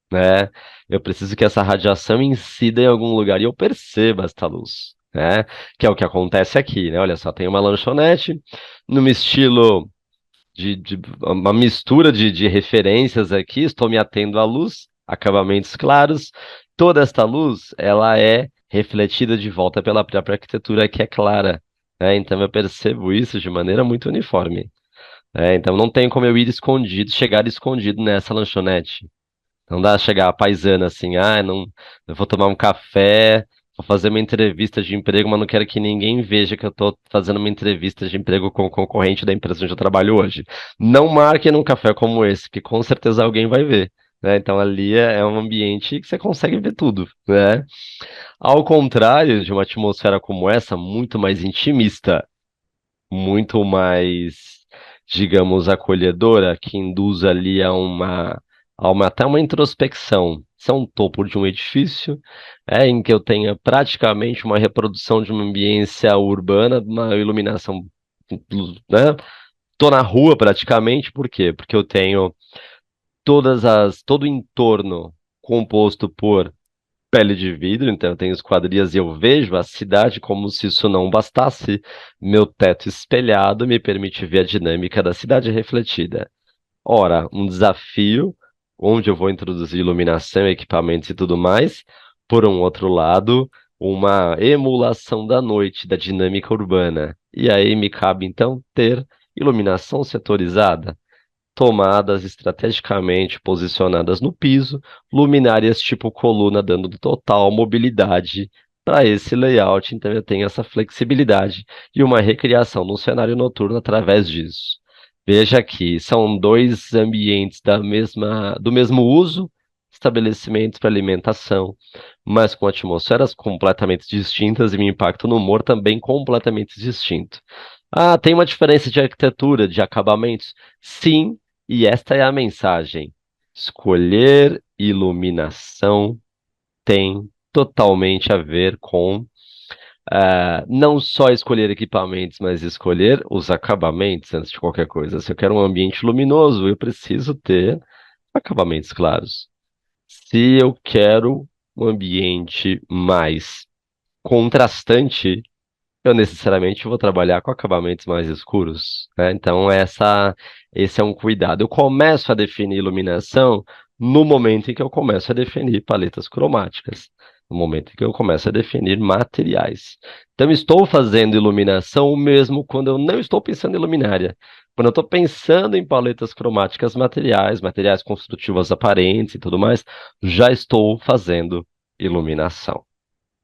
né? Eu preciso que essa radiação incida em algum lugar e eu perceba esta luz, né? Que é o que acontece aqui, né? Olha só, tem uma lanchonete num estilo de uma mistura de referências aqui. Estou me atendo à luz, acabamentos claros. Toda esta luz, ela é refletida de volta pela própria arquitetura que é clara, né? Então eu percebo isso de maneira muito uniforme. Então não tem como eu ir escondido, chegar escondido nessa lanchonete. Não dá chegar a paisana assim, não, eu vou tomar um café, vou fazer uma entrevista de emprego, mas não quero que ninguém veja que eu tô fazendo uma entrevista de emprego com o concorrente da empresa onde eu trabalho hoje. Não marque num café como esse, que com certeza alguém vai ver, né? Então ali é um ambiente que você consegue ver tudo, né? Ao contrário de uma atmosfera como essa, muito mais intimista, muito mais, digamos, acolhedora, que induz ali até uma introspecção. Isso é um topo de um edifício, em que eu tenha praticamente uma reprodução de uma ambiência urbana, uma iluminação, né? Tô na rua praticamente, por quê? Porque eu tenho todo o entorno composto por pele de vidro, então eu tenho esquadrias e eu vejo a cidade como se isso não bastasse. Meu teto espelhado me permite ver a dinâmica da cidade refletida. Ora, um desafio onde eu vou introduzir iluminação, equipamentos e tudo mais. Por um outro lado, uma emulação da noite, da dinâmica urbana. E aí me cabe então ter iluminação setorizada, tomadas estrategicamente posicionadas no piso, luminárias tipo coluna dando total mobilidade para esse layout, então eu tenho essa flexibilidade e uma recriação no cenário noturno através disso. Veja que são dois ambientes do mesmo uso, estabelecimentos para alimentação, mas com atmosferas completamente distintas e um impacto no humor também completamente distinto. Ah, tem uma diferença de arquitetura, de acabamentos? Sim, e esta é a mensagem. Escolher iluminação tem totalmente a ver com não só escolher equipamentos, mas escolher os acabamentos antes de qualquer coisa. Se eu quero um ambiente luminoso, eu preciso ter acabamentos claros. Se eu quero um ambiente mais contrastante, eu necessariamente vou trabalhar com acabamentos mais escuros, né? Então, esse é um cuidado. Eu começo a definir iluminação no momento em que eu começo a definir paletas cromáticas, no momento em que eu começo a definir materiais. Então, estou fazendo iluminação mesmo quando eu não estou pensando em luminária. Quando eu estou pensando em paletas cromáticas materiais, materiais construtivos aparentes e tudo mais, já estou fazendo iluminação.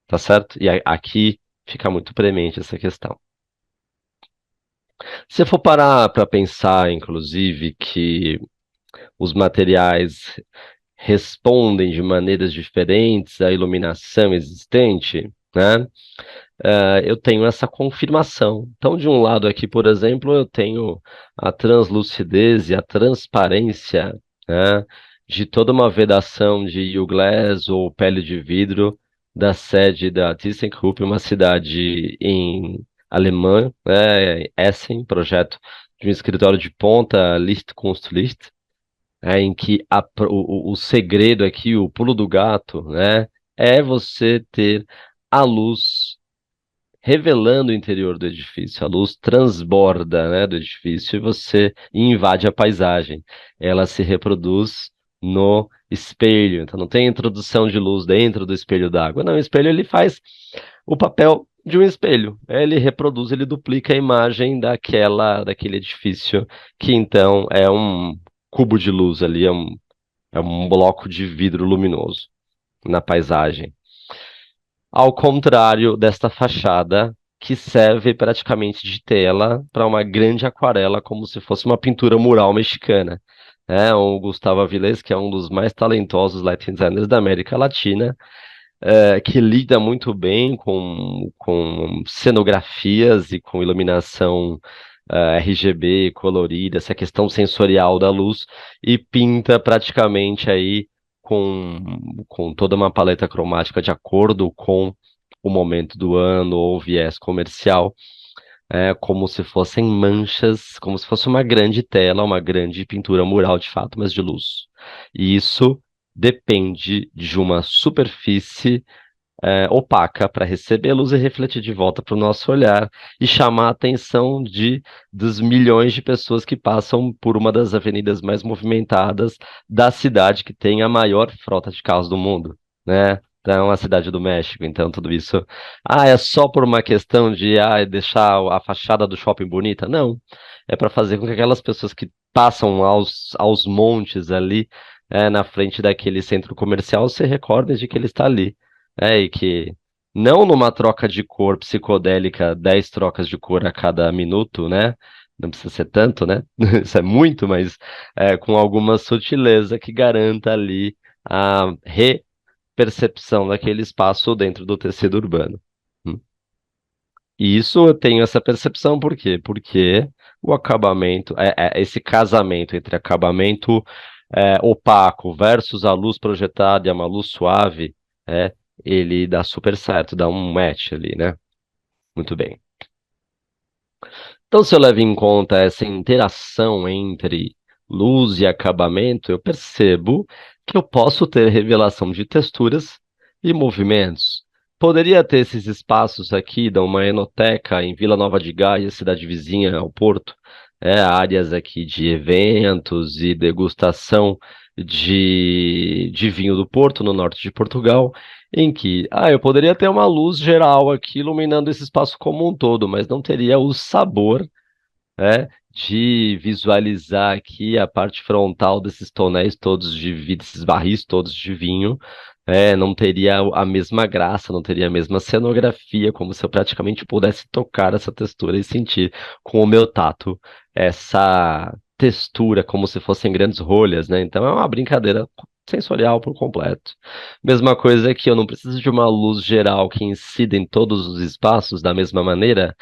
Tá certo? E aqui fica muito premente essa questão. Se for parar para pensar, inclusive, que os materiais respondem de maneiras diferentes à iluminação existente, né? Eu tenho essa confirmação. Então, de um lado aqui, por exemplo, eu tenho a translucidez e a transparência, né, de toda uma vedação de U-Glass ou pele de vidro da sede da ThyssenKrupp, uma cidade em alemã, né, Essen, projeto de um escritório de ponta, Lichtkunstlicht, em que o segredo aqui, o pulo do gato, né, é você ter a luz revelando o interior do edifício. A luz transborda, né, do edifício e você invade a paisagem. Ela se reproduz no espelho. Então não tem introdução de luz dentro do espelho d'água. Não, o espelho ele faz o papel de um espelho. Ele reproduz, ele duplica a imagem daquele edifício, que então é um cubo de luz ali, é um bloco de vidro luminoso na paisagem. Ao contrário desta fachada, que serve praticamente de tela para uma grande aquarela, como se fosse uma pintura mural mexicana. O Gustavo Avilés, que é um dos mais talentosos lighting designers da América Latina, que lida muito bem com cenografias e com iluminação RGB, colorida, essa questão sensorial da luz, e pinta praticamente aí com toda uma paleta cromática de acordo com o momento do ano ou viés comercial, como se fossem manchas, como se fosse uma grande tela, uma grande pintura mural de fato, mas de luz. E isso depende de uma superfície opaca para receber a luz e refletir de volta para o nosso olhar e chamar a atenção dos milhões de pessoas que passam por uma das avenidas mais movimentadas da cidade que tem a maior frota de carros do mundo, né? Então, a cidade do México, então tudo isso. É só por uma questão de deixar a fachada do shopping bonita? Não. É para fazer com que aquelas pessoas que passam aos montes ali, na frente daquele centro comercial, se recordem de que ele está ali. E que não numa troca de cor psicodélica, 10 trocas de cor a cada minuto, né? Não precisa ser tanto, né? Isso é muito, mas com alguma sutileza que garanta ali a repercepção daquele espaço dentro do tecido urbano. Hum. E isso eu tenho essa percepção, por quê? Porque o acabamento, esse casamento entre acabamento opaco versus a luz projetada e uma luz suave, é, ele dá super certo, dá um match ali, né? Muito bem. Então, se eu levo em conta essa interação entre luz e acabamento, eu percebo que eu posso ter revelação de texturas e movimentos. Poderia ter esses espaços aqui da uma enoteca em Vila Nova de Gaia, cidade vizinha ao Porto, áreas aqui de eventos e degustação de vinho do Porto, no norte de Portugal, em que, eu poderia ter uma luz geral aqui iluminando esse espaço como um todo, mas não teria o sabor, de visualizar aqui a parte frontal desses tonéis todos de vidro, esses barris todos de vinho, não teria a mesma graça, não teria a mesma cenografia, como se eu praticamente pudesse tocar essa textura e sentir com o meu tato essa textura, como se fossem grandes rolhas, né? Então é uma brincadeira sensorial por completo. Mesma coisa que eu não preciso de uma luz geral que incida em todos os espaços da mesma maneira,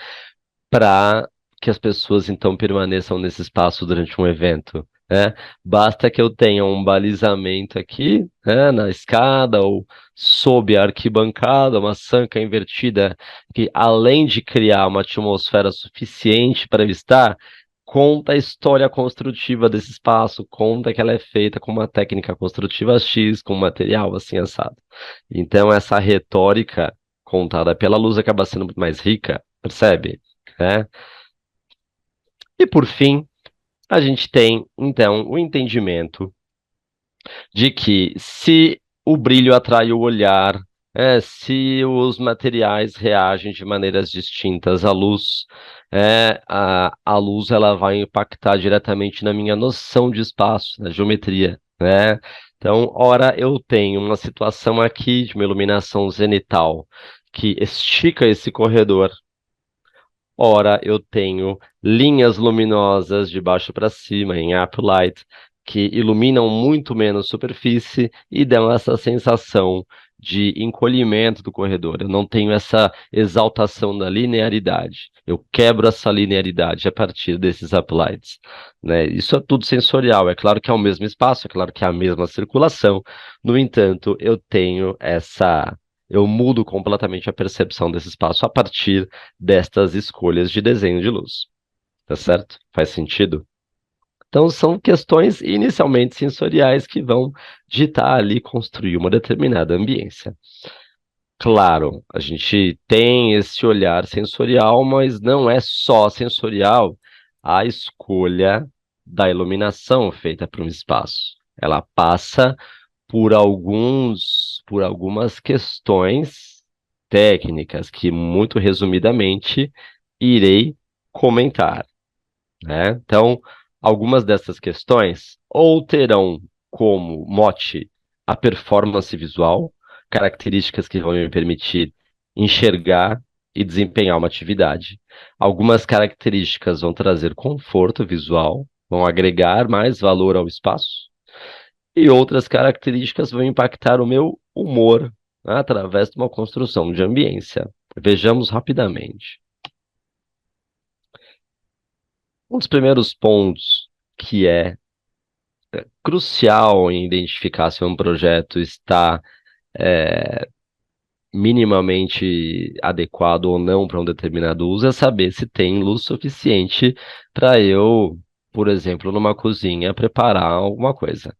para que as pessoas então permaneçam nesse espaço durante um evento, né? Basta que eu tenha um balizamento aqui, né, na escada ou sob a arquibancada, uma sanca invertida, que além de criar uma atmosfera suficiente para eu estar, conta a história construtiva desse espaço, conta que ela é feita com uma técnica construtiva X, com um material assim assado. Então essa retórica contada pela luz acaba sendo muito mais rica, percebe? Né? E por fim, a gente tem então o entendimento de que se o brilho atrai o olhar, se os materiais reagem de maneiras distintas à luz, a luz ela vai impactar diretamente na minha noção de espaço, na geometria, né? Então, ora eu tenho uma situação aqui de uma iluminação zenital que estica esse corredor. Ora, eu tenho linhas luminosas de baixo para cima, em uplight, que iluminam muito menos superfície e dão essa sensação de encolhimento do corredor. Eu não tenho essa exaltação da linearidade. Eu quebro essa linearidade a partir desses uplights, né? Isso é tudo sensorial. É claro que é o mesmo espaço, é claro que é a mesma circulação. No entanto, eu mudo completamente a percepção desse espaço a partir destas escolhas de desenho de luz. Tá certo? Faz sentido? Então, são questões inicialmente sensoriais que vão ditar ali, construir uma determinada ambiência. Claro, a gente tem esse olhar sensorial, mas não é só sensorial a escolha da iluminação feita para um espaço. Ela passa por algumas questões técnicas que, muito resumidamente, irei comentar, né? Então, algumas dessas questões ou terão como mote a performance visual, características que vão me permitir enxergar e desempenhar uma atividade. Algumas características vão trazer conforto visual, vão agregar mais valor ao espaço. E outras características vão impactar o meu humor, né, através de uma construção de ambiência. Vejamos rapidamente. Um dos primeiros pontos que é crucial em identificar se um projeto está minimamente adequado ou não para um determinado uso é saber se tem luz suficiente para eu, por exemplo, numa cozinha, preparar alguma coisa.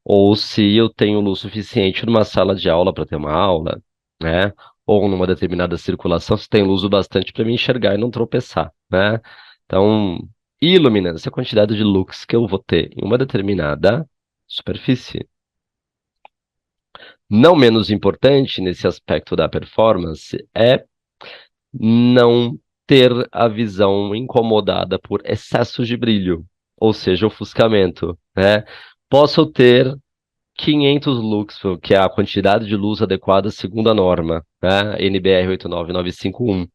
Ou se eu tenho luz suficiente numa sala de aula para ter uma aula, né? Ou numa determinada circulação, se tem luz o bastante para me enxergar e não tropeçar, né? Então, iluminância, a quantidade de lux que eu vou ter em uma determinada superfície. Não menos importante nesse aspecto da performance é não ter a visão incomodada por excesso de brilho, ou seja, ofuscamento, né? Posso ter 500 lux, que é a quantidade de luz adequada segundo a norma, né? NBR 89951.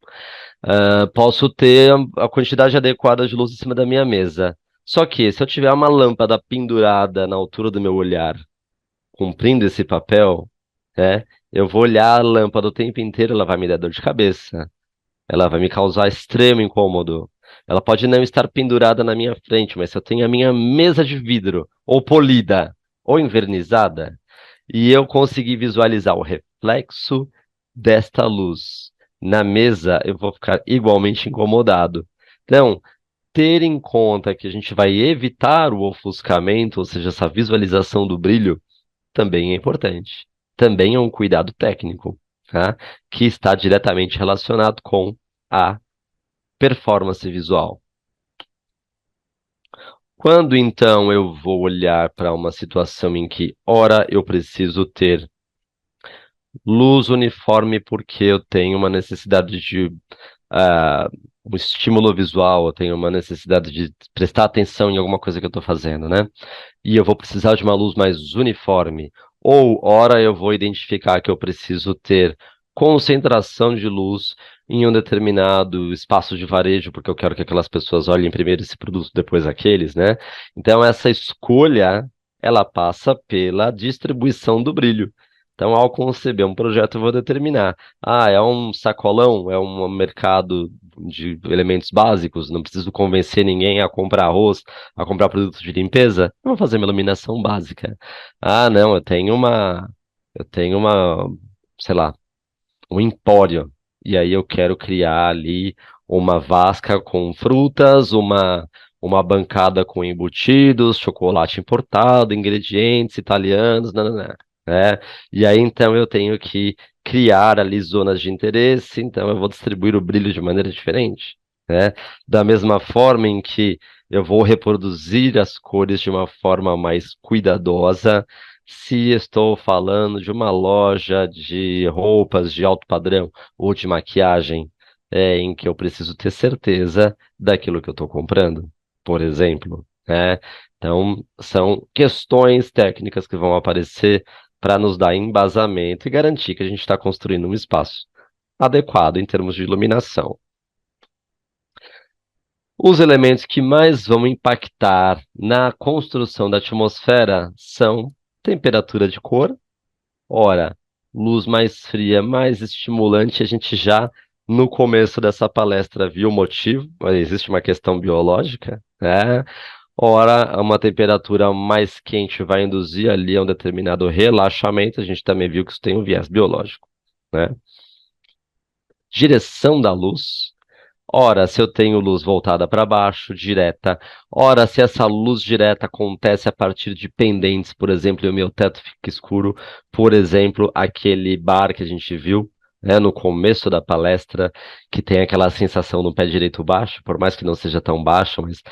Posso ter a quantidade adequada de luz em cima da minha mesa. Só que, se eu tiver uma lâmpada pendurada na altura do meu olhar, cumprindo esse papel, né, eu vou olhar a lâmpada o tempo inteiro, ela vai me dar dor de cabeça, ela vai me causar extremo incômodo. Ela pode não estar pendurada na minha frente, mas se eu tenho a minha mesa de vidro ou polida, ou envernizada, e eu consegui visualizar o reflexo desta luz na mesa, eu vou ficar igualmente incomodado. Então, ter em conta que a gente vai evitar o ofuscamento, ou seja, essa visualização do brilho, também é importante. Também é um cuidado técnico, tá? Que está diretamente relacionado com a performance visual. Quando então eu vou olhar para uma situação em que, ora, eu preciso ter luz uniforme porque eu tenho uma necessidade de ah, um estímulo visual, eu tenho uma necessidade de prestar atenção em alguma coisa que eu estou fazendo, né? E eu vou precisar de uma luz mais uniforme. Ou, ora, eu vou identificar que eu preciso ter concentração de luz em um determinado espaço de varejo, porque eu quero que aquelas pessoas olhem primeiro esse produto, depois aqueles, né? Então, essa escolha, ela passa pela distribuição do brilho. Então, ao conceber um projeto, eu vou determinar. Ah, é um sacolão, é um mercado de elementos básicos, não preciso convencer ninguém a comprar arroz, a comprar produtos de limpeza, eu vou fazer uma iluminação básica. Ah, não, eu tenho uma, sei lá, um empório. E aí eu quero criar ali uma vasca com frutas, uma bancada com embutidos, chocolate importado, ingredientes italianos, nananã, né? E aí então eu tenho que criar ali zonas de interesse, então eu vou distribuir o brilho de maneira diferente, né? Da mesma forma em que eu vou reproduzir as cores de uma forma mais cuidadosa, se estou falando de uma loja de roupas de alto padrão ou de maquiagem, em que eu preciso ter certeza daquilo que eu estou comprando, por exemplo, né? Então, são questões técnicas que vão aparecer para nos dar embasamento e garantir que a gente está construindo um espaço adequado em termos de iluminação. Os elementos que mais vão impactar na construção da atmosfera são temperatura de cor. Ora, luz mais fria, mais estimulante, a gente já no começo dessa palestra viu o motivo, mas existe uma questão biológica, né? Ora, uma temperatura mais quente vai induzir ali a um determinado relaxamento, a gente também viu que isso tem um viés biológico, né? Direção da luz. Ora, se eu tenho luz voltada para baixo, direta. Ora, se essa luz direta acontece a partir de pendentes, por exemplo, e o meu teto fica escuro, por exemplo, aquele bar que a gente viu, né, no começo da palestra, que tem aquela sensação no pé direito baixo, por mais que não seja tão baixo, mas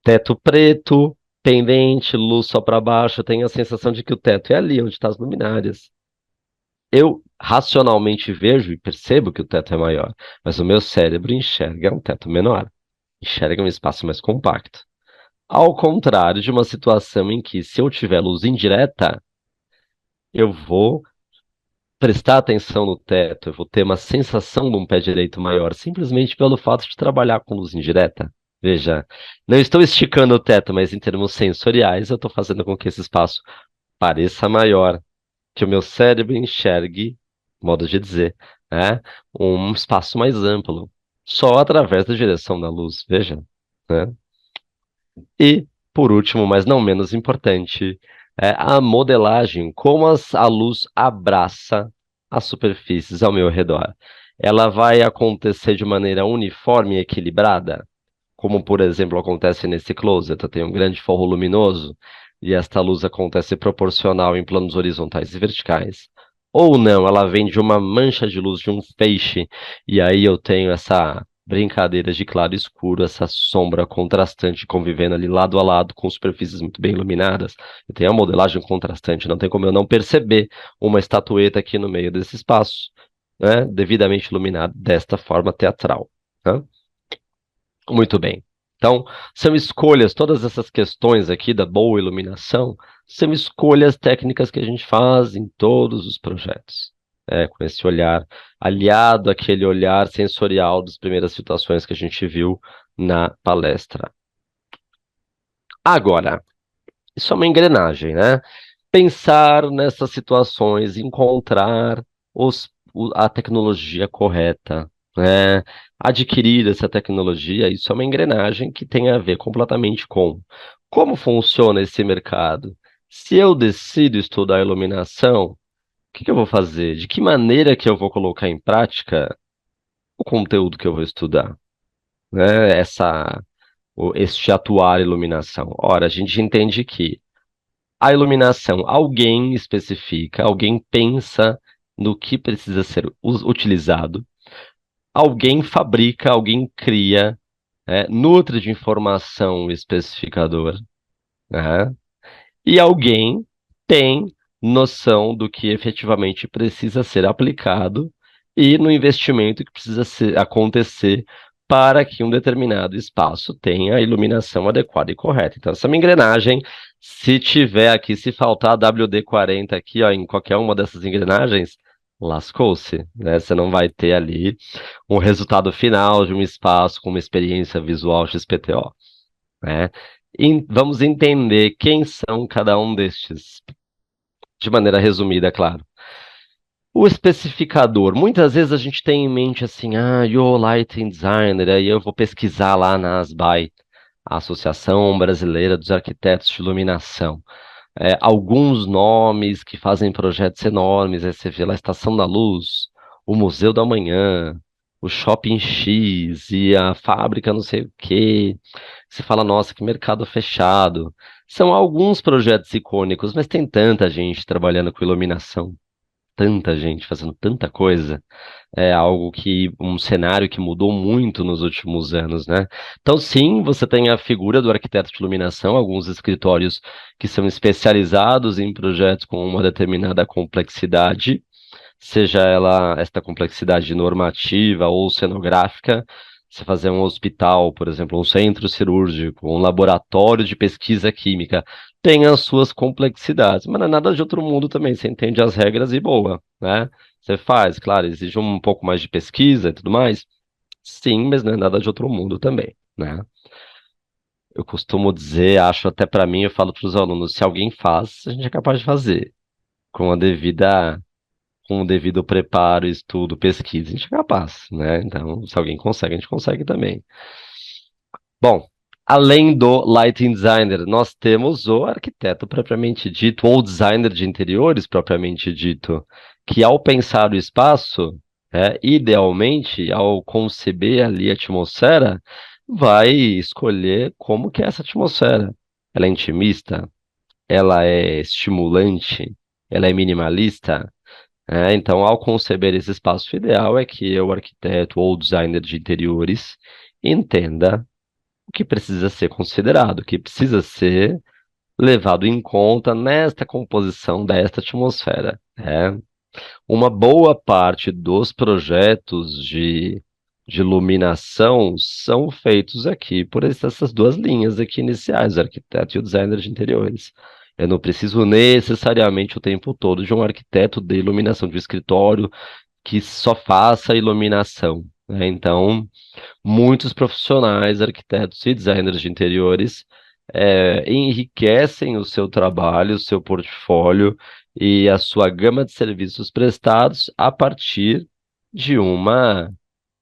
teto preto, pendente, luz só para baixo, eu tenho a sensação de que o teto é ali onde estão as luminárias. Eu racionalmente vejo e percebo que o teto é maior, mas o meu cérebro enxerga um teto menor, enxerga um espaço mais compacto. Ao contrário de uma situação em que, se eu tiver luz indireta, eu vou prestar atenção no teto, eu vou ter uma sensação de um pé direito maior, simplesmente pelo fato de trabalhar com luz indireta. Veja, não estou esticando o teto, mas em termos sensoriais, eu estou fazendo com que esse espaço pareça maior, que o meu cérebro enxergue, modo de dizer, né, um espaço mais amplo, só através da direção da luz, veja, né? E, por último, mas não menos importante, é a modelagem, como a luz abraça as superfícies ao meu redor. Ela vai acontecer de maneira uniforme e equilibrada? Como, por exemplo, acontece nesse closet. Eu tenho um grande forro luminoso e esta luz acontece proporcional em planos horizontais e verticais. Ou não, ela vem de uma mancha de luz, de um feixe, e aí eu tenho essa brincadeira de claro e escuro, essa sombra contrastante convivendo ali lado a lado com superfícies muito bem iluminadas. Eu tenho a modelagem contrastante, não tem como eu não perceber uma estatueta aqui no meio desse espaço, né, devidamente iluminada desta forma teatral, né? Muito bem. Então, são escolhas, todas essas questões aqui da boa iluminação, são escolhas técnicas que a gente faz em todos os projetos. Com esse olhar aliado àquele olhar sensorial das primeiras situações que a gente viu na palestra. Agora, isso é uma engrenagem, né? Pensar nessas situações, encontrar a tecnologia correta, é, adquirir essa tecnologia, isso é uma engrenagem que tem a ver completamente com como funciona esse mercado. Se eu decido estudar iluminação, o que que eu vou fazer? De que maneira que eu vou colocar em prática o conteúdo que eu vou estudar? Né? Este atuar iluminação. Ora, a gente entende que a iluminação, alguém especifica, alguém pensa no que precisa ser utilizado, alguém fabrica, alguém cria, nutre de informação o especificador, né? E alguém tem noção do que efetivamente precisa ser aplicado e no investimento que precisa acontecer para que um determinado espaço tenha a iluminação adequada e correta. Então, essa é uma engrenagem. Se tiver aqui, se faltar WD-40 aqui, ó, em qualquer uma dessas engrenagens, lascou-se, né? Você não vai ter ali um resultado final de um espaço com uma experiência visual XPTO, né? Vamos entender quem são cada um destes, de maneira resumida, claro. O especificador, muitas vezes a gente tem em mente assim, yo lighting designer, aí eu vou pesquisar lá na ASBAI, a Associação Brasileira dos Arquitetos de Iluminação. Alguns nomes que fazem projetos enormes, aí você vê lá a Estação da Luz, o Museu da Manhã, o Shopping X e a fábrica não sei o quê. Você fala, nossa, que mercado fechado. São alguns projetos icônicos, mas tem tanta gente trabalhando com iluminação, tanta gente fazendo tanta coisa. É algo que, um cenário que mudou muito nos últimos anos, né? Então, sim, você tem a figura do arquiteto de iluminação, alguns escritórios que são especializados em projetos com uma determinada complexidade, seja ela esta complexidade normativa ou cenográfica. Se fazer um hospital, por exemplo, um centro cirúrgico, um laboratório de pesquisa química, tem as suas complexidades, mas não é nada de outro mundo também. Você entende as regras e boa, né? Você faz, claro, exige um pouco mais de pesquisa e tudo mais. Sim, mas não é nada de outro mundo também, né? Eu costumo dizer, acho até para mim, eu falo para os alunos, se alguém faz, a gente é capaz de fazer, com a devida com o devido preparo, estudo, pesquisa, a gente é capaz, né? Então, se alguém consegue, a gente consegue também. Bom, além do lighting designer, nós temos o arquiteto propriamente dito, ou designer de interiores propriamente dito, que ao pensar o espaço, idealmente, ao conceber ali a atmosfera, vai escolher como que é essa atmosfera. Ela é intimista? Ela é estimulante? Ela é minimalista? Então, ao conceber esse espaço ideal, é que o arquiteto ou designer de interiores entenda o que precisa ser considerado, o que precisa ser levado em conta nesta composição desta atmosfera. Uma boa parte dos projetos de iluminação são feitos aqui por essas duas linhas aqui iniciais, o arquiteto e o designer de interiores. Eu não preciso necessariamente o tempo todo de um arquiteto de iluminação de escritório que só faça iluminação, né? Então, muitos profissionais, arquitetos e designers de interiores enriquecem o seu trabalho, o seu portfólio e a sua gama de serviços prestados a partir de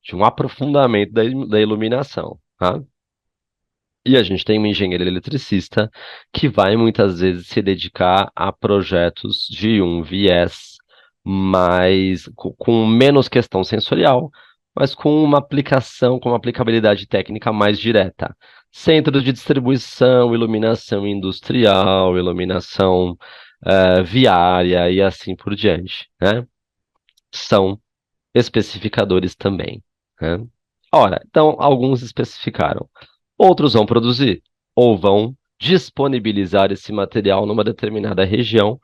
de um aprofundamento da iluminação, tá? E a gente tem um engenheiro eletricista que vai muitas vezes se dedicar a projetos de um viés mais com menos questão sensorial, mas com uma aplicação, com uma aplicabilidade técnica mais direta. Centros de distribuição, iluminação industrial, iluminação viária e assim por diante, né? São especificadores também, né? Ora, então alguns especificaram. Outros vão produzir ou vão disponibilizar esse material numa determinada região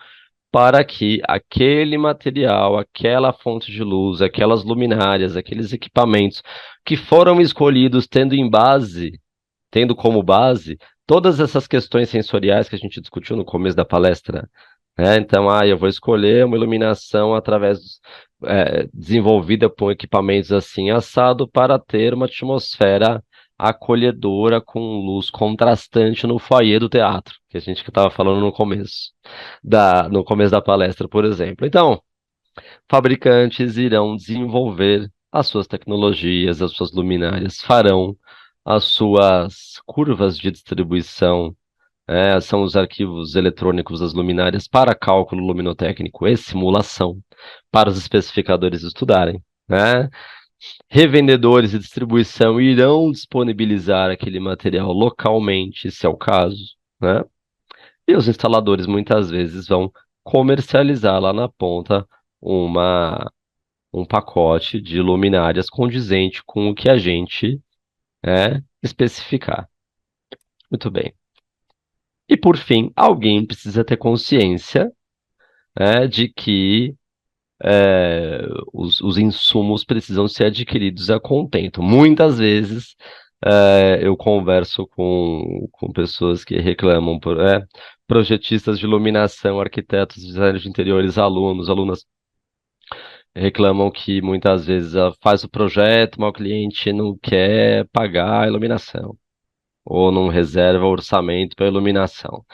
para que aquele material, aquela fonte de luz, aquelas luminárias, aqueles equipamentos que foram escolhidos tendo como base todas essas questões sensoriais que a gente discutiu no começo da palestra, né? Então, eu vou escolher uma iluminação desenvolvida por equipamentos assim assado para ter uma atmosfera acolhedora com luz contrastante no foyer do teatro, que a gente que estava falando no começo no começo da palestra, por exemplo. Então, fabricantes irão desenvolver as suas tecnologias, as suas luminárias farão as suas curvas de distribuição, são os arquivos eletrônicos das luminárias para cálculo luminotécnico e simulação, para os especificadores estudarem, né? Revendedores e distribuição irão disponibilizar aquele material localmente, se é o caso, né? E os instaladores muitas vezes vão comercializar lá na ponta uma, um pacote de luminárias condizente com o que a gente especificar. Muito bem. E por fim, alguém precisa ter consciência, de que os insumos precisam ser adquiridos a contento. Muitas vezes eu converso com pessoas que reclamam, projetistas de iluminação, arquitetos, designers de interiores, alunos, alunas reclamam que muitas vezes faz o projeto, mas o cliente não quer pagar a iluminação, ou não reserva orçamento para iluminação.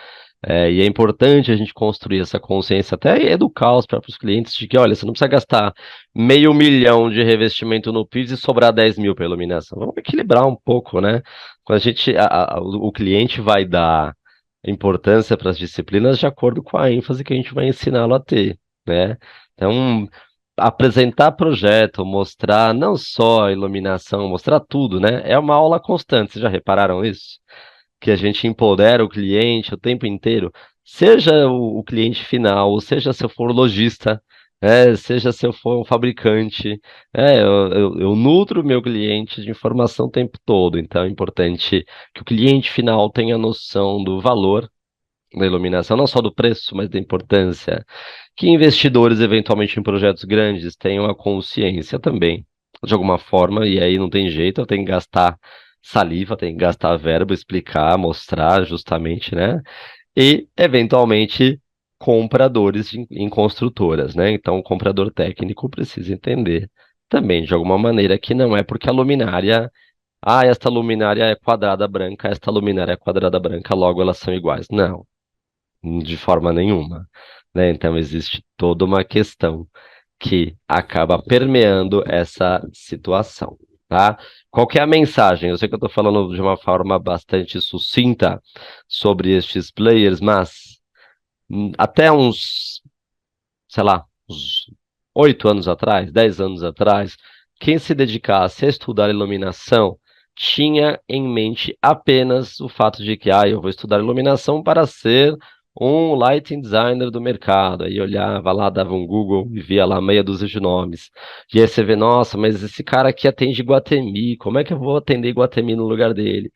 E é importante a gente construir essa consciência, até educar os próprios clientes de que, olha, você não precisa gastar $500.000 de revestimento no piso e sobrar 10 mil para iluminação. Vamos equilibrar um pouco, né? Quando a gente, o cliente vai dar importância para as disciplinas de acordo com a ênfase que a gente vai ensiná-lo a ter, né? Então, apresentar projeto, mostrar não só a iluminação, mostrar tudo, né? É uma aula constante, vocês já repararam isso? Que a gente empodera o cliente o tempo inteiro, seja o cliente final, ou seja se eu for lojista, seja se eu for um fabricante, eu nutro o meu cliente de informação o tempo todo, então é importante que o cliente final tenha noção do valor da iluminação, não só do preço, mas da importância, que investidores, eventualmente em projetos grandes, tenham a consciência também, de alguma forma, e aí não tem jeito, eu tenho que gastar saliva, tenho que gastar verbo, explicar, mostrar justamente, né? E, eventualmente, compradores em construtoras, né? Então, o comprador técnico precisa entender também, de alguma maneira, que não é porque a luminária, esta luminária é quadrada branca, esta luminária é quadrada branca, logo elas são iguais. Não, de forma nenhuma, né? Então existe toda uma questão que acaba permeando essa situação, tá? Qual que é a mensagem? Eu sei que eu estou falando de uma forma bastante sucinta sobre estes players, mas até uns, sei lá, uns 8 anos atrás, 10 anos atrás, quem se dedicasse a estudar iluminação tinha em mente apenas o fato de que, eu vou estudar iluminação para ser um lighting designer do mercado. Aí olhava lá, dava um Google e via lá meia dúzia de nomes. E aí você vê, nossa, mas esse cara aqui atende Iguatemi, como é que eu vou atender Iguatemi no lugar dele?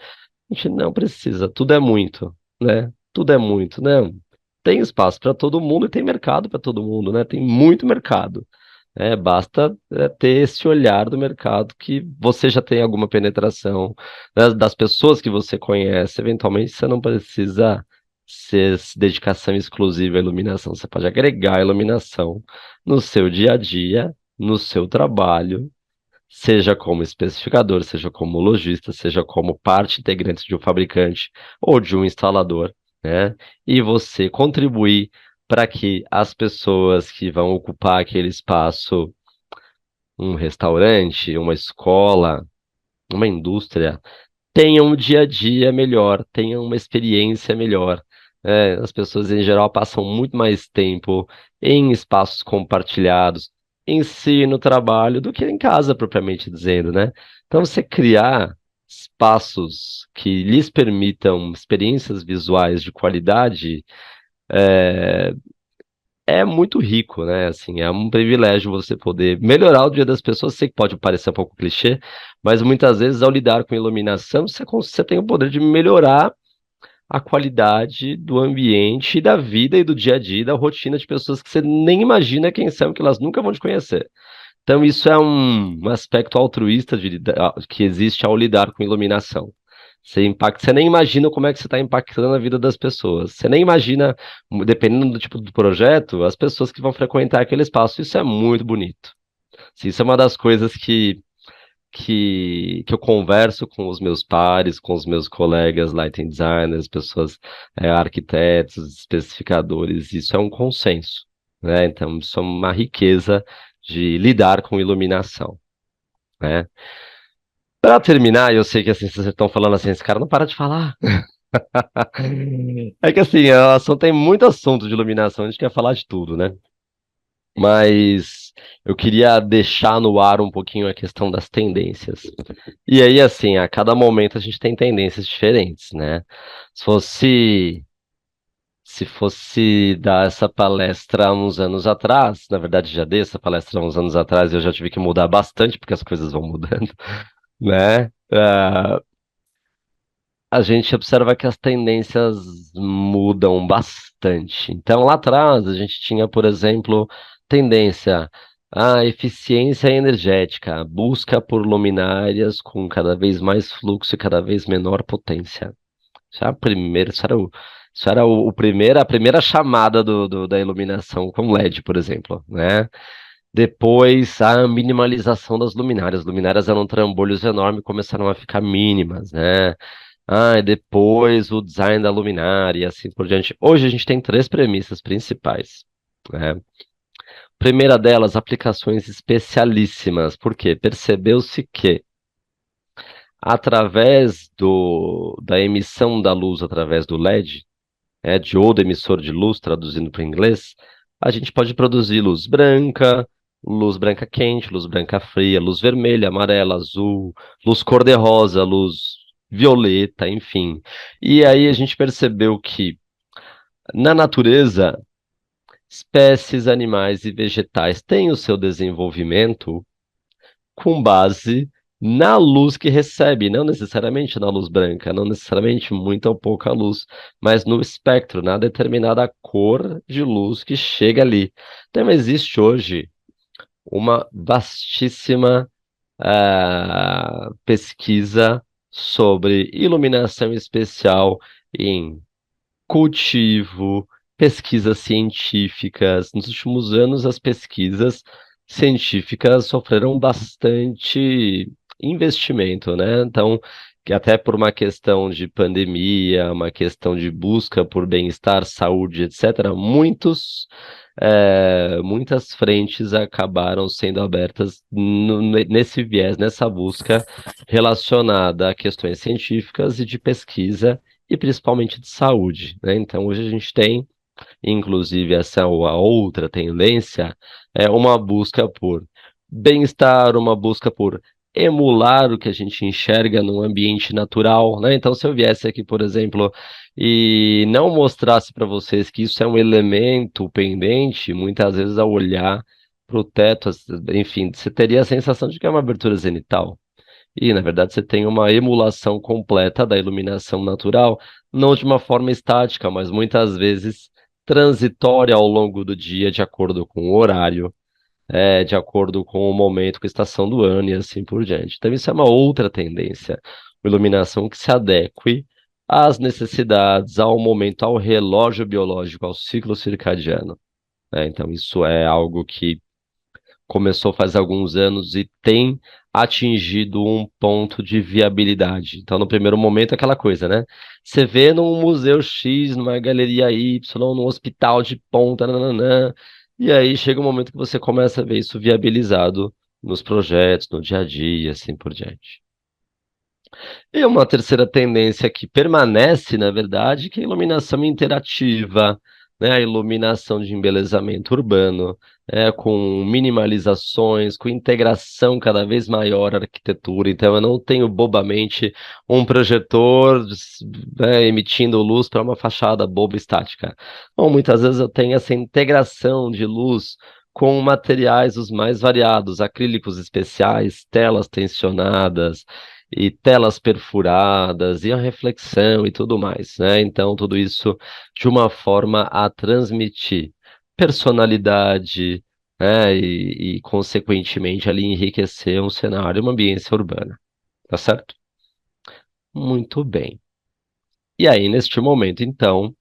A gente não precisa, tudo é muito, né? Tudo é muito, né? Tem espaço para todo mundo e tem mercado para todo mundo, né? Tem muito mercado. Basta ter esse olhar do mercado que você já tem alguma penetração, né, das pessoas que você conhece. Eventualmente você não precisa ser dedicação exclusiva à iluminação. Você pode agregar a iluminação no seu dia a dia, no seu trabalho, seja como especificador, seja como lojista, seja como parte integrante de um fabricante ou de um instalador, né? E você contribuir para que as pessoas que vão ocupar aquele espaço, um restaurante, uma escola, uma indústria, tenham um dia a dia melhor, tenham uma experiência melhor. As pessoas em geral passam muito mais tempo em espaços compartilhados, em si, no trabalho, do que em casa, propriamente dizendo, né? Então, você criar espaços que lhes permitam experiências visuais de qualidade é muito rico, né? Assim, é um privilégio você poder melhorar o dia das pessoas. Sei que pode parecer um pouco clichê, mas muitas vezes, ao lidar com iluminação, você tem o poder de melhorar a qualidade do ambiente, da vida e do dia a dia, da rotina de pessoas que você nem imagina quem são, que elas nunca vão te conhecer. Então, isso é um aspecto altruísta que existe ao lidar com iluminação. Você nem imagina como é que você está impactando a vida das pessoas. Você nem imagina, dependendo do tipo do projeto, as pessoas que vão frequentar aquele espaço. Isso é muito bonito. Isso é uma das coisas que eu converso com os meus pares, com os meus colegas lighting designers, pessoas, arquitetos, especificadores. Isso é um consenso, né? Então, isso é uma riqueza de lidar com iluminação. né? Para terminar, eu sei que assim, vocês estão falando assim, esse cara não para de falar. É que assim, o assunto tem muito assunto de iluminação, a gente quer falar de tudo, né? Mas eu queria deixar no ar um pouquinho a questão das tendências. E aí, assim, a cada momento a gente tem tendências diferentes, né? Se fosse, se fosse dar essa palestra há uns anos atrás, na verdade já dei essa palestra há uns anos atrás, e eu já tive que mudar bastante porque as coisas vão mudando, né? A gente observa que as tendências mudam bastante. Então, lá atrás, a gente tinha, por exemplo, tendência à eficiência energética, busca por luminárias com cada vez mais fluxo e cada vez menor potência. Isso era, isso era a primeira chamada da iluminação com LED, por exemplo, né? Depois, a minimalização das luminárias. As luminárias eram trambolhos enormes e começaram a ficar mínimas, né? Ah, e depois o design da luminária e assim por diante. Hoje a gente tem três premissas principais, né? Primeira delas, aplicações especialíssimas. Por quê? Percebeu-se que através da emissão da luz através do LED, diodo emissor de luz, traduzindo para o inglês, a gente pode produzir luz branca quente, luz branca fria, luz vermelha, amarela, azul, luz cor-de-rosa, luz violeta, enfim. E aí a gente percebeu que na natureza, espécies animais e vegetais têm o seu desenvolvimento com base na luz que recebe, não necessariamente na luz branca, não necessariamente muita ou pouca luz, mas no espectro, na determinada cor de luz que chega ali. Então existe hoje uma vastíssima pesquisa sobre iluminação especial em cultivo, pesquisas científicas. Nos últimos anos, as pesquisas científicas sofreram bastante investimento, né? Então, que até por uma questão de pandemia, uma questão de busca por bem-estar, saúde, etc., muitas frentes acabaram sendo abertas nesse viés, nessa busca relacionada a questões científicas e de pesquisa e principalmente de saúde, né? Então, hoje a gente tem, inclusive, essa a outra tendência, é uma busca por bem-estar, uma busca por emular o que a gente enxerga no ambiente natural, né? Então, se eu viesse aqui, por exemplo, e não mostrasse para vocês que isso é um elemento pendente, muitas vezes ao olhar para o teto, enfim, você teria a sensação de que é uma abertura zenital. E, na verdade, você tem uma emulação completa da iluminação natural, não de uma forma estática, mas muitas vezes transitória ao longo do dia, de acordo com o horário, de acordo com o momento, com a estação do ano e assim por diante. Então, isso é uma outra tendência, uma iluminação que se adeque às necessidades, ao momento, ao relógio biológico, ao ciclo circadiano, né? Então, isso é algo que começou faz alguns anos e tem atingido um ponto de viabilidade. Então, no primeiro momento, é aquela coisa, né? Você vê num museu X, numa galeria Y, num hospital de ponta, nananã, e aí chega um momento que você começa a ver isso viabilizado nos projetos, no dia a dia, assim por diante. E uma terceira tendência que permanece, na verdade, que é a iluminação interativa, né? A iluminação de embelezamento urbano, com minimalizações, com integração cada vez maior à arquitetura. Então, eu não tenho bobamente um projetor, emitindo luz para uma fachada boba estática. Ou muitas vezes eu tenho essa integração de luz com materiais os mais variados, acrílicos especiais, telas tensionadas e telas perfuradas, e a reflexão e tudo mais, né? Então, tudo isso de uma forma a transmitir personalidade, né? Consequentemente, ali enriquecer um cenário, uma ambiência urbana, tá certo? Muito bem. E aí, neste momento, então,